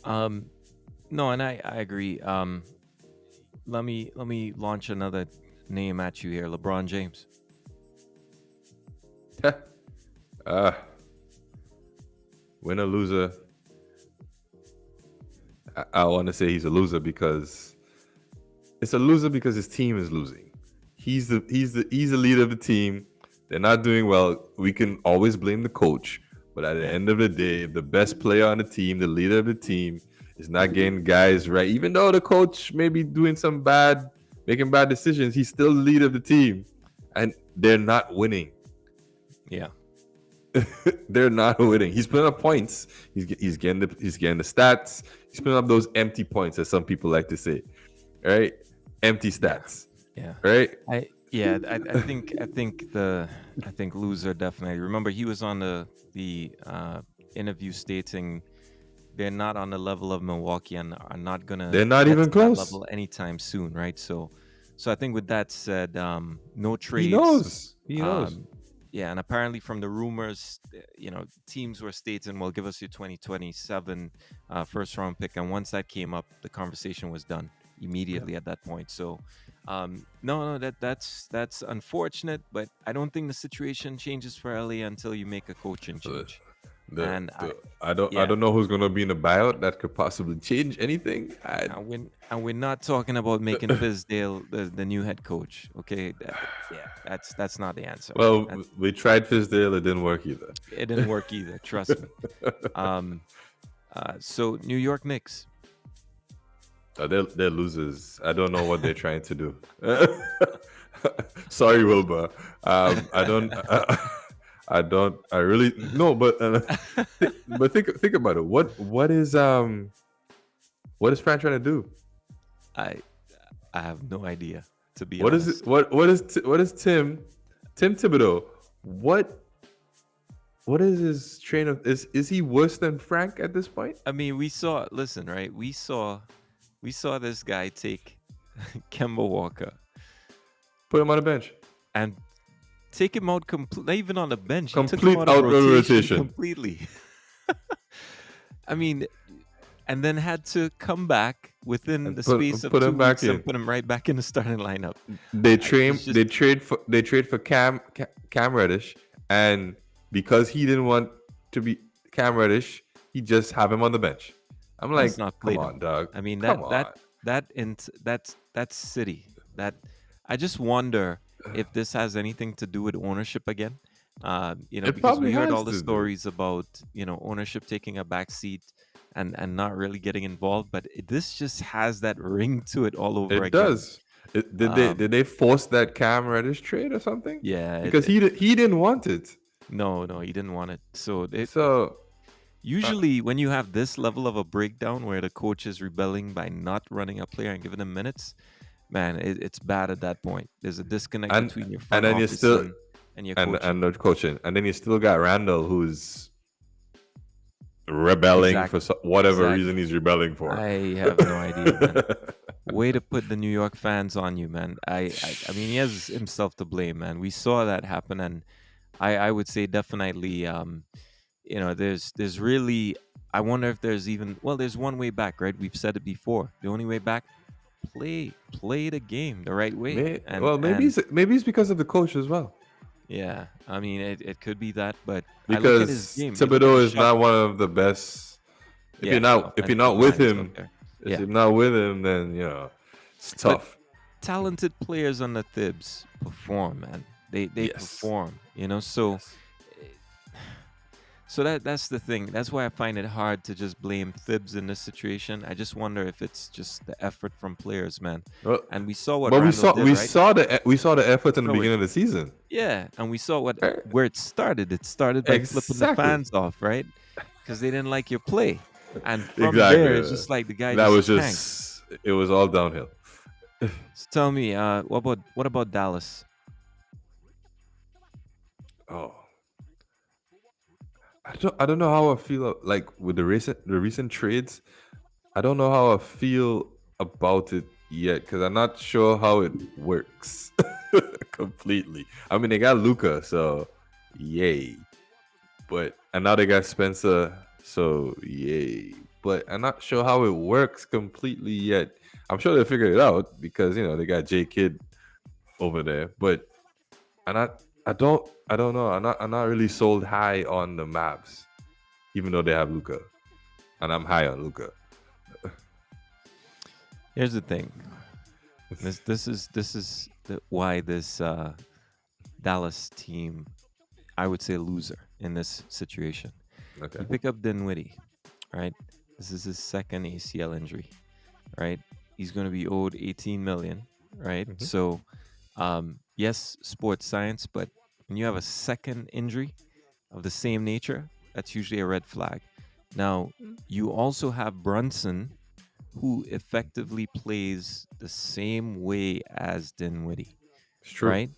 No, and I agree. Let me launch another name at you here, LeBron James. Win or loser, I want to say he's a loser because it's a loser because his team is losing. He's the leader of the team. They're not doing well. We can always blame the coach, but at the end of the day, if the best player on the team, the leader of the team, is not getting guys right, even though the coach may be doing making bad decisions, he's still the leader of the team, and they're not winning. Yeah. They're not winning. He's putting up points. He's getting the stats. He's putting up those empty points, as some people like to say. Right? Empty stats. Yeah. Right? I think loser definitely. Remember, he was on the interview stating they're not on the level of Milwaukee and are not gonna. They're not even close. That level anytime soon, right? So I think with that said, no trades. He knows. Yeah, and apparently from the rumors, teams were stating, "Well, give us your 2027 first round pick," and once that came up, the conversation was done immediately at that point. So, no, that's unfortunate, but I don't think the situation changes for LA until you make a coaching change. I don't know who's gonna be in the buyout that could possibly change anything. And we're not talking about making Fizdale the new head coach. Okay, that's not the answer. Well, we tried Fizdale, it didn't work either. It didn't work either. Trust me. So New York Knicks. They're losers. I don't know what they're trying to do. Sorry, Wilbur. I don't. I really no, but think about it. What is Fran trying to do? I I have no idea, to be What is it? honest. What is Tim Thibodeau? What is his train of is he worse than Frank at this point? I mean, we saw. Listen, right? We saw this guy take Kemba Walker Put him on the bench. and take him out not even on the bench. He took him Complete out of out of rotation rotation. completely. I mean, and then had to come back within And the space of put two him back weeks and in. put him right back in the starting lineup. They It's trade just they trade for Cam Reddish, and because he didn't want to be Cam Reddish, he just have him on the bench. I'm let's like, not play come them. on, dog. I mean Come on. that's City. That I just wonder if this has anything to do with ownership again. It Because probably we heard all has the to do. stories about ownership taking a back seat and not really getting involved, but this just has that ring to it all over It again. does. Did they Um, did they force that Cam Reddish trade or something? yeah, Because he didn't want it. no, he didn't want it. So So uh, usually when you have this level of a breakdown where the coach is rebelling by not running a player and giving him minutes, man, it's bad at that point. There's a disconnect and between your and front then you office still and your and coaching. the coaching, and then you still got Randall who's rebelling for Exactly. whatever Exactly. reason he's rebelling for. I have no idea, man. Way to put the New York fans on you, man. I mean, he has himself to blame, man. We saw that happen, and I would say definitely, there's really. I wonder if there's even there's one way back, right? We've said it before. The only way back, play the game the right way, Maybe it's because of the coach as well. yeah, I mean, it could be that, but I look at his Because game. You look at Thibodeau the is shot. not one of the best. If you're Yeah, not if you're offensive not with minds out him, there. if Yeah, you're not with him, then it's but tough. talented players on the Thibs perform, man. They Yes. perform, so Yes. so that's the thing. That's why I find it hard to just blame Thibs in this situation. I just wonder if it's just the effort from players, man. Well, And we saw what but we Randall saw did, we right? saw the effort in the So beginning of the season. yeah, and we saw Eh, where it started. It started by flipping the Exactly. fans off, right? Because they didn't like your play, and from there, it's Exactly. just like the guy That just was tanked. just it was all downhill. So tell me, what about Dallas? Oh, I don't know how I feel like with the recent trades. I don't know how I feel about it yet because I'm not sure how it works completely. I mean, they got Luca, so yay. But and now they got Spencer, so yay. But I'm not sure how it works completely yet. I'm sure they'll figure it out because they got J Kid over there. But I'm not. I don't know. I'm not really sold high on the Mavs, even though they have Luca, and I'm high on Luca. Here's the thing. This is why this Dallas team, I would say, loser in this situation. Okay. You pick up Dinwiddie, right? This is his second ACL injury, right? He's going to be owed 18 million, right? Hmm. So, yes, sports science, but when you have a second injury of the same nature, that's usually a red flag. Now, you also have Brunson, who effectively plays the same way as Dinwiddie, It's true. right?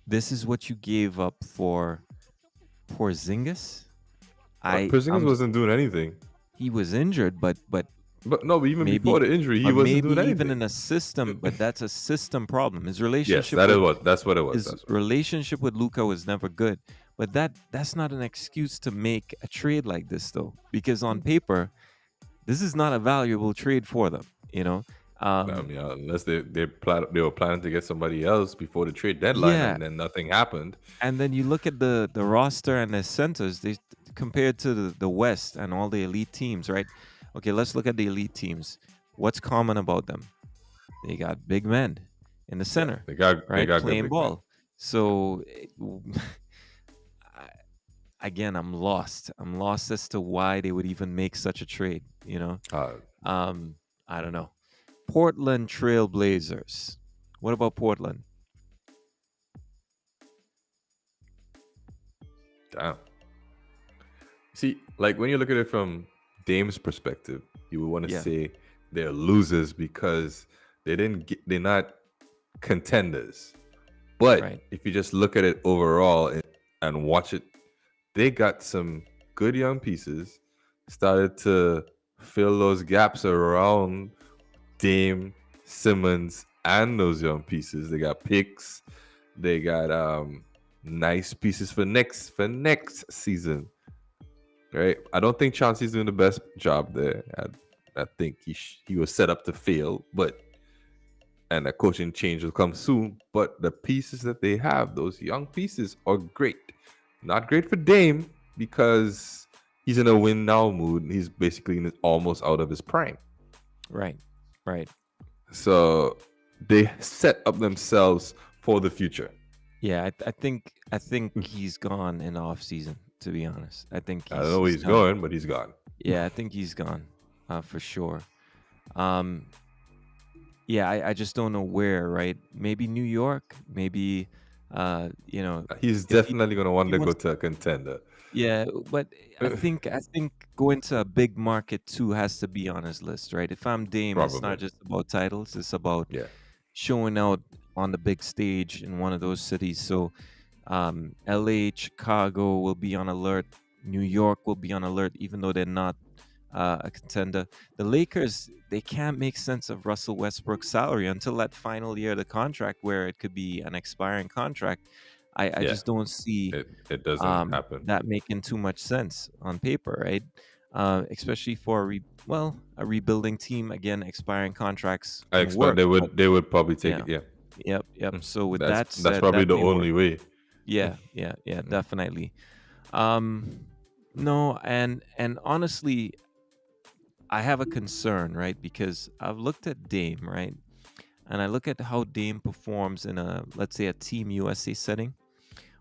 This is what you gave up for Porzingis. But I Porzingis I'm wasn't doing anything. He was injured, but But no, but even before maybe the injury, he but wasn't maybe doing even anything. in a system, but that's a system problem. His Yes, relationship that is with what. That's what it was. his That's what. relationship with Luca was never good. But that's not an excuse to make a trade like this though, because on paper, this is not a valuable trade for them, you know. I Um mean, unless they were planning to get somebody else before the trade deadline, yeah, and then nothing happened. and then you look at the roster and the centers, they compared to the West and all the elite teams, right? Okay, let's look at the elite teams. What's common about them? They got big men in the Yeah, center, they right? got good Playing big men. ball. So I- again, I'm lost. I'm lost as to why they would even make such a trade. Uh, Um, I don't know. Portland Trail Blazers. What about Portland? Damn. See, like when you look at it from Dame's perspective, you would want to Yeah, say they're losers because they're not contenders. But right, if you just look at it overall and watch it, they got some good young pieces, started to fill those gaps around Dame, Simmons, and those young pieces. They got picks. They got nice pieces for next season. Right? I don't think Chauncey's doing the best job there. I think he was set up to fail, but and a coaching change will come soon. But the pieces that they have, those young pieces, are great. Not great for Dame because he's in a win now mood. He's basically almost out of his prime. right, right. So they set up themselves for the future. Yeah, I think he's gone in the off season. To be honest, I think I don't he's know where he's he's done. going, but he's gone. Yeah, I think he's gone, for sure. Um, yeah, I just don't know where. Right? Maybe New York. Maybe, you know, He's if he definitely going to if want he to go wants. to a contender. Yeah, but I think going to a big market too has to be on his list, right? If I'm Dame, it's Probably. not just about titles; it's about Yeah. showing out on the big stage in one of those cities. So, LA, Chicago will be on alert. New York will be on alert, even though they're not a contender. The Lakers, they can't make sense of Russell Westbrook's salary until that final year of the contract, where it could be an expiring contract. I Yeah. just don't see It doesn't happen. that making too much sense on paper, right? Especially for a rebuilding team. Again, expiring contracts I can expect work, but they would probably take yeah, it. Yeah. yep. Mm. So with that That's said, probably that the may work. only way. Mm. Yeah, Mm. definitely. Um, no, and honestly, I have a concern, right? Because I've looked at Dame, right? And I look at how Dame performs in a, let's say, a Team USA setting,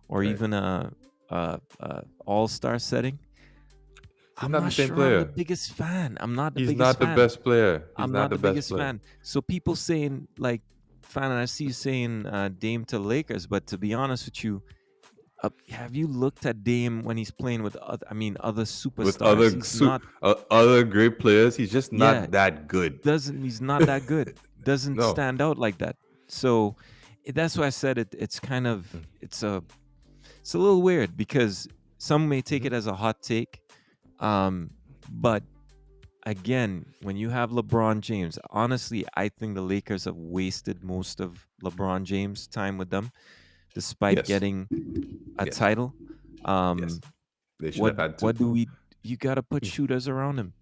or Right. even a All Star setting. He's I'm not the not same sure I'm the player. biggest fan. I'm not the He's biggest not the fan. best player. He's I'm not not the the best biggest player. fan. So people saying like, fan, and I see you saying Dame to Lakers, but to be honest with you, have you looked at Dame when he's playing with other With superstars? He's not. other great players, he's just Yeah, not that good. doesn't he's not that good. Doesn't No. stand out like that. So that's why I said it. It's kind of Mm. it's a little weird because some may take Mhm. it as a hot take, but again, when you have LeBron James, honestly, I think the Lakers have wasted most of LeBron James' time with them, despite Yes. getting a Yes. title. Yes. Um, They should what have had to. what do we? You got to put Mm. shooters around him.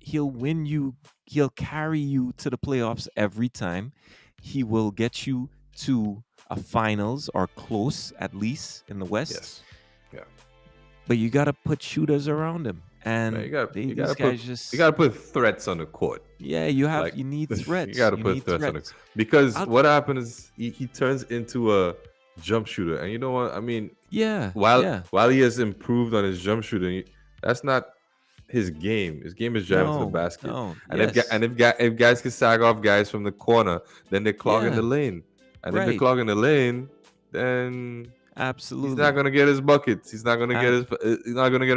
He'll win you. He'll carry you to the playoffs every time. He will get you to a finals or close at least in the West. Yes. Yeah. But you got to put shooters around him, Man, and these guys you just gotta put threats on the court. yeah. Like You need you threats. gotta You put need threats on the threats. because I'll, what happens is he turns into a jump shooter, and you know what I mean. yeah, While yeah. while he has improved on his jump shooting, that's not his game. His game is driving to the No, basket. no. And Yes. if guys can sag off guys from the corner, then they're clogging the Yeah. lane. And if they're Right. clogging the lane, then he's not Absolutely. gonna get his buckets. He's not gonna get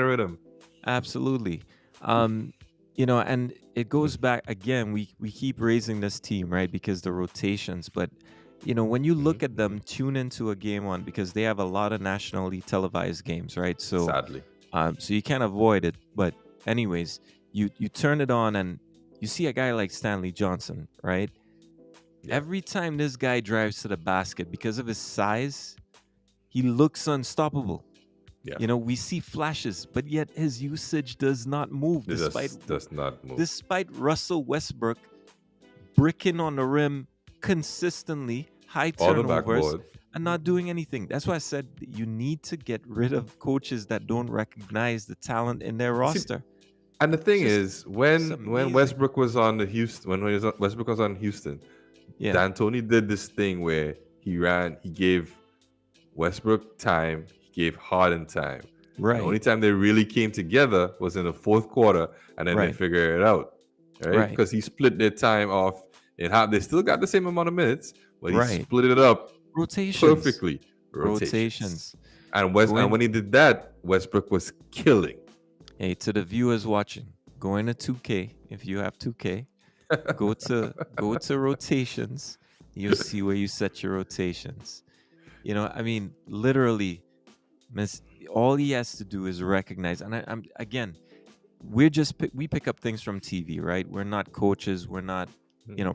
a rhythm. Absolutely. Um, and it goes back again. We keep raising this team, right? Because the rotations, but when you Hmm. look at them, tune into a game one because they have a lot of nationally televised games, right? So, Sadly. so you can't avoid it. But anyways, you turn it on and you see a guy like Stanley Johnson, right? Yeah. Every time this guy drives to the basket, because of his size, he looks unstoppable. Yeah. We see flashes, but yet his usage does not move This just does not move. despite Russell Westbrook bricking on the rim consistently, high All the turnovers, backboard. and not doing anything. That's why I said you need to get rid of coaches that don't recognize the talent in their See, roster. and the It's thing is, just when amazing. Westbrook was on the Houston, Westbrook was on Houston, Yeah, D'Antoni did this thing where he gave Westbrook time, he gave Harden time. And the right, only time they really came together was in the fourth quarter, and then they right, figured it out, right? right, Because he split their time off in half. They still got the same amount of minutes, but he right. split it up Rotations. perfectly. Rotations. Rotations. And Going, when he did that, Westbrook was killing. hey, to the viewers watching, go into 2K if you have 2K. Go to rotations. You'll see where you set your rotations. I mean, literally, miss. All he has to do is recognize. And I'm again, we pick up things from TV, right? We're not coaches. We're not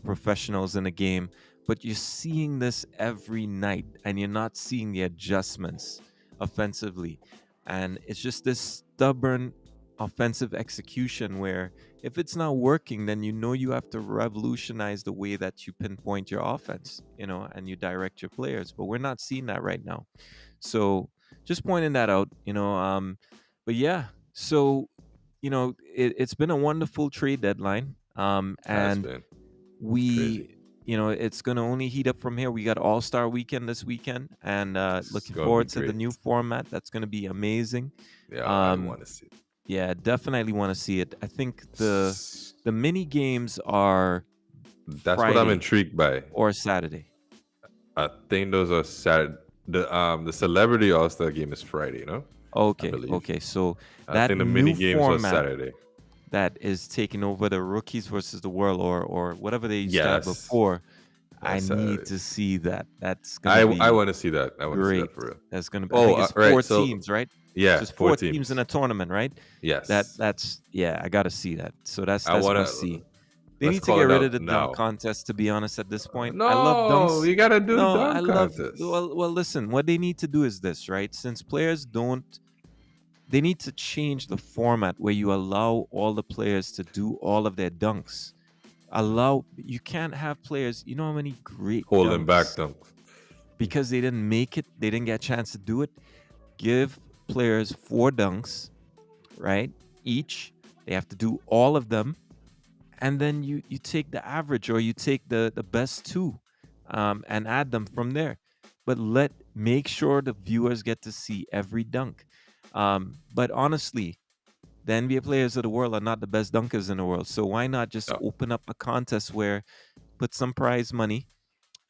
professionals in the game, but you're seeing this every night, and you're not seeing the adjustments offensively, and it's just this stubborn offensive execution where if it's not working, then you have to revolutionize the way that you pinpoint your offense, and you direct your players. But we're not seeing that right now. So just pointing that out, but yeah, so it's been a wonderful trade deadline. Has And been we, crazy. it's going to only heat up from here. We got All Star Weekend this weekend, and It's looking gonna be forward to the great. new format. That's going to be amazing. Yeah, I Um, want to see. yeah, definitely want to see it. I think the S- the mini games are That's what I'm Friday intrigued by. or Saturday. I think those are Saturday. The celebrity All Star game is Friday, I Okay, believe. okay. So I that think the mini new games are format Saturday. that is taking over the rookies versus the world, or whatever they used to Yeah, have before. I that's need Saturday. to see that. That's gonna I be want to see that. I want to see that great. for real. That's gonna be. I Oh, think it's right. four So teams, right? yeah, Just four four teams in teams. a tournament, right? Yes, That's yeah. I gotta see that. So that's I that's want must to. see. They Let's need to call get it rid of out the dunk now. contest. To be honest, at this point, I love No, dunks. you gotta do No, I dunk love. contest. Well, listen. What they need to do is this, right? Since players don't, they need to change the format where you allow all the players to do all of their dunks. You can't have players. You know how many great Holding back dunks dunks. because they didn't make it. They didn't get a chance to do it. Give players 4 dunks, right? Each. They have to do all of them, and then you take the average, or you take the best two, and add them from there. But make sure the viewers get to see every dunk. But honestly, the NBA players of the world are not the best dunkers in the world. So why not just No, open up a contest where put some prize money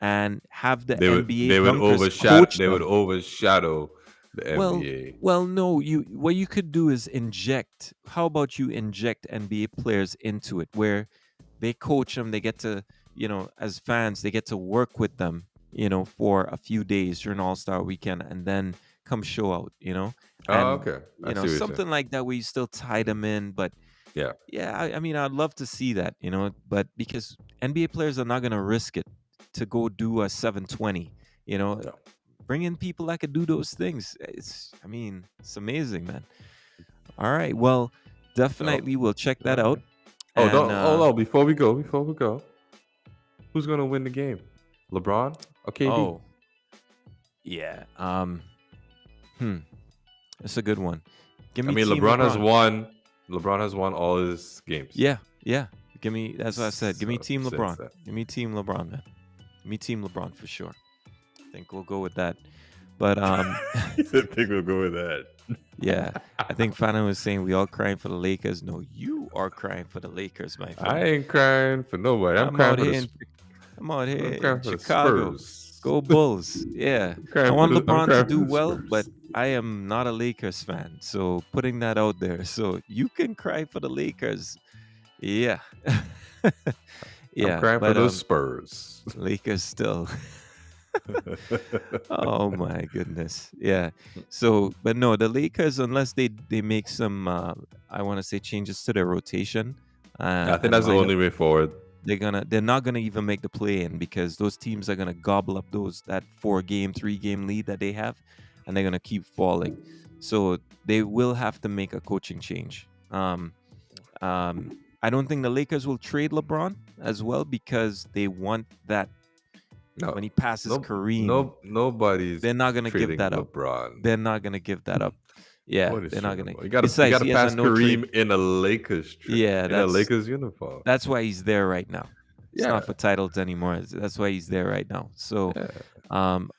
and have the NBA they would dunkers overshadow coach they would them? overshadow the Well, NBA. well, no. What you could do is inject. How about you inject NBA players into it, where they coach them, they get to, as fans, they get to work with them, for a few days during All-Star Weekend, and then come show out, Oh, and okay. I see what you're saying. something like that where you still tie them in. But Yeah. yeah, I mean, I'd love to see that, but because NBA players are not going to risk it to go do a 720, you know, No. bring in people that could do those things. I mean, it's amazing, man. All right, well, Oh, definitely we'll check that okay. out. Oh, And no. Before we go, who's gonna win the game? LeBron or KD? oh yeah, hmm, it's a good one. Give I me mean, Team LeBron has LeBron. won. LeBron has won all his games. Yeah, yeah. Give me. That's what I said. Give me So Team since LeBron. then, Give me Team LeBron, man. Give me Team LeBron for sure. I think we'll go with that. But I think we'll go with that. yeah, I think Fana was saying we all crying for the Lakers. No, you are crying for the Lakers, my I friend. ain't crying for nobody. I'm out here in I'm out here I'm in crying for the Chicago. Spurs. Go Bulls. Yeah. I want I'm LeBron to crying for do the well, but Spurs. I am not a Lakers fan. So putting that out there. So you can cry for the Lakers. Yeah. I'm yeah. crying for But those Spurs. Lakers still. Oh my goodness. Yeah. So but no, the Lakers, unless they make some I want to say changes to their rotation I think and that's the lineup, only way forward. they're not gonna even make the play in because those teams are gonna gobble up that 4-game, 3-game lead that they have, and they're gonna keep falling. So they will have to make a coaching change. I don't think the Lakers will trade LeBron as well because they want that No, when he passes Kareem, nobody's they're not gonna give trading that up. LeBron. They're not gonna give that up. Yeah, What is they're not trading gonna. LeBron? You Besides, gotta he has a pass no trade. Kareem in a Yeah, in a Lakers uniform. that's why he's there right now. It's Yeah, not for titles anymore. That's why he's there right now. So yeah.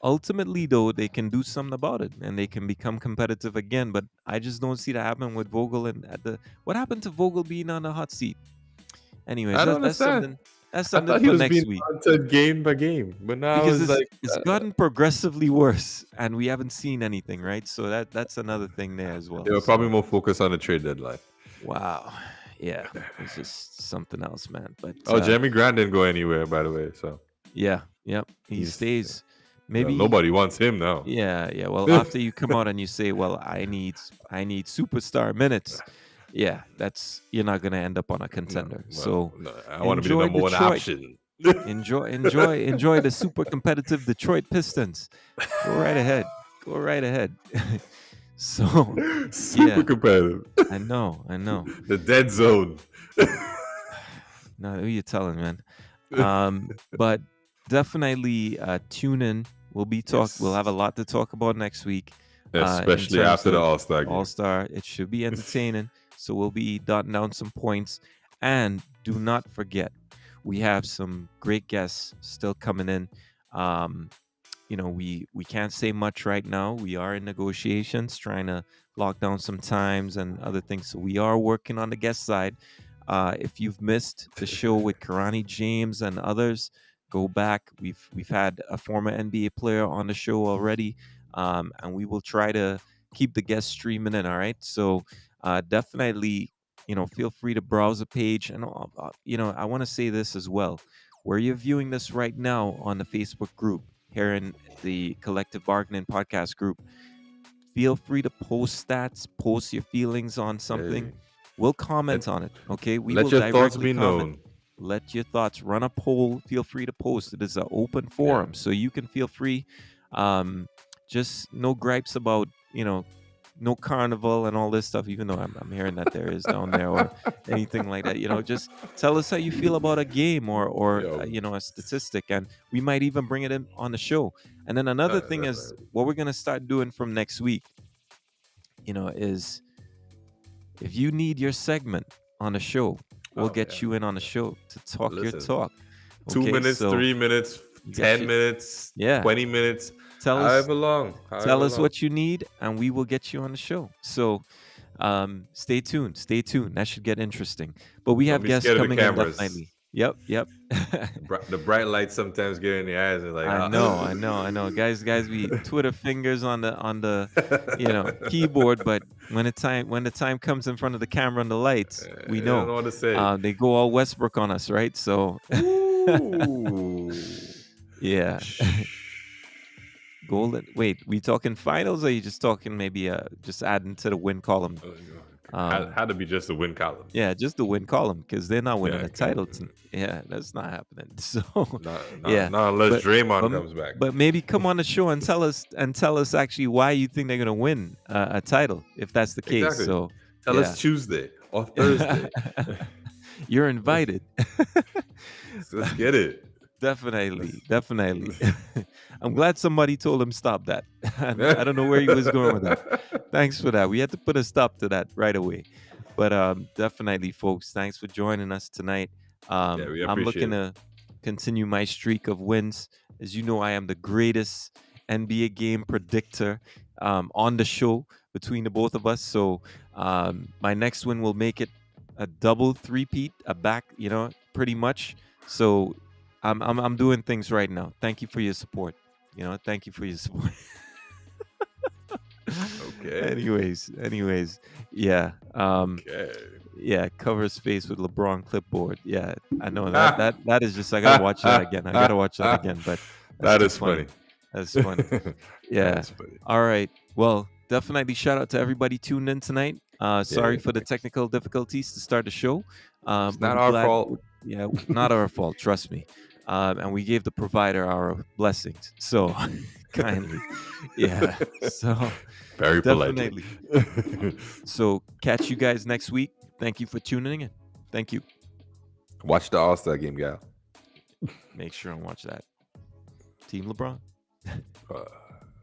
ultimately, though, they can do something about it and they can become competitive again. But I just don't see that happen with Vogel and what happened to Vogel being on the hot seat. Anyways, I don't that's understand. something. that's I something thought he for was next being week hunted game by game, but now because it's like it's gotten progressively worse, and we haven't seen anything, right? So that's another thing there as they well. were probably So more focused on the trade deadline. wow, yeah, it's just something else, man. But Oh, Jeremy Grant didn't go anywhere, by the way. So yeah, yep, he he's stays. well, Maybe nobody wants him now. yeah, yeah. Well, after you come out and you say, "Well, I need superstar minutes," yeah, that's you're not gonna end up on a No, contender. no, So no. I want to be the enjoy number one Detroit. option. Enjoy the super competitive Detroit Pistons. Go right ahead. Go right ahead. So Super yeah, competitive. I know, I know. The dead zone. No, who you telling, man? But definitely tune in. We'll Yes. have a lot to talk about next week. In Especially terms after the of All Star All game. Star, it should be entertaining. So we'll be dotting down some points. And do not forget, we have some great guests still coming in. Um, we can't say much right now. We are in negotiations, trying to lock down some times and other things. So we are working on the guest side. If you've missed the show with Karani James and others, go back. We've had a former NBA player on the show already, and we will try to keep the guests streaming in. All right, so definitely, feel free to browse the page. And I want to say this as well. Where you're viewing this right now on the Facebook group here in the Collective Bargaining Podcast group, feel free to post stats, post your feelings on something. Hey, We'll let, comment on it. Okay. We will let your thoughts directly be comment. known. Let your thoughts run a poll. Feel free to post. It is an open Yeah. forum. So you can feel free. Um, just no gripes about, no carnival and all this stuff, even though I'm hearing that there is down there or anything like that. Just tell us how you feel about a game or Yo, a statistic, and we might even bring it in on the show. And then another thing is definitely. what we're gonna start doing from next week. Is if you need your segment on the show, we'll Oh, get yeah. you in on the show to talk your Listen, talk. 2 Okay, minutes, so 3 minutes, you get 10 you, minutes, yeah. 20 minutes, Tell us however long. tell However us long. what you need, and we will get you on the show. So stay tuned. Stay tuned. That should get interesting. But we Don't have be guests scared of the coming in cameras. definitely. Yep. The bright lights sometimes get in your eyes and like, I know, I know, I know. Guys be Twitter fingers on the keyboard, but when the time comes in front of the camera and the lights, we I don't know. know what to say. They go all Westbrook on us, right? So Ooh. yeah. Shh. Golden. Wait, we talking finals or you just talking maybe just adding to the win column? Okay. Um Had to be just a win column. Yeah, just the win column because they're not winning Yeah, a title. Yeah, that's not happening. So, yeah, not unless but Draymond but comes back. but maybe come on the show and tell us actually why you think they're gonna win a title if that's the case. Exactly. So, Tell yeah, us Tuesday or Thursday. you're invited. Let's get it. Definitely. I'm glad somebody told him stop that. And I don't know where he was going with that. Thanks for that. We had to put a stop to that right away. But definitely, folks, thanks for joining us tonight. Yeah, we I'm appreciate looking it. to continue my streak of wins. As you know, I am the greatest NBA game predictor on the show between the both of us. So my next win will make it a double three-peat, a back, pretty much. So I'm doing things right now. Thank you for your support. Thank you for your support. Okay. Anyways, yeah. Okay. Yeah, cover space with LeBron clipboard. Yeah, I know that is just I gotta watch that again. I gotta watch that again, but that's That too is funny. That's funny. That Yeah. is funny. All right. Well, definitely shout out to everybody tuned in tonight. Sorry Yeah, for the thanks. technical difficulties to start the show. It's But not we're our glad. fault. Yeah, not our fault. Trust me. And we gave the provider our blessings. So kindly. Yeah. So Very politely. definitely. So catch you guys next week. Thank you for tuning in. Thank you. Watch the All Star game, gal. Make sure and watch that. Team LeBron.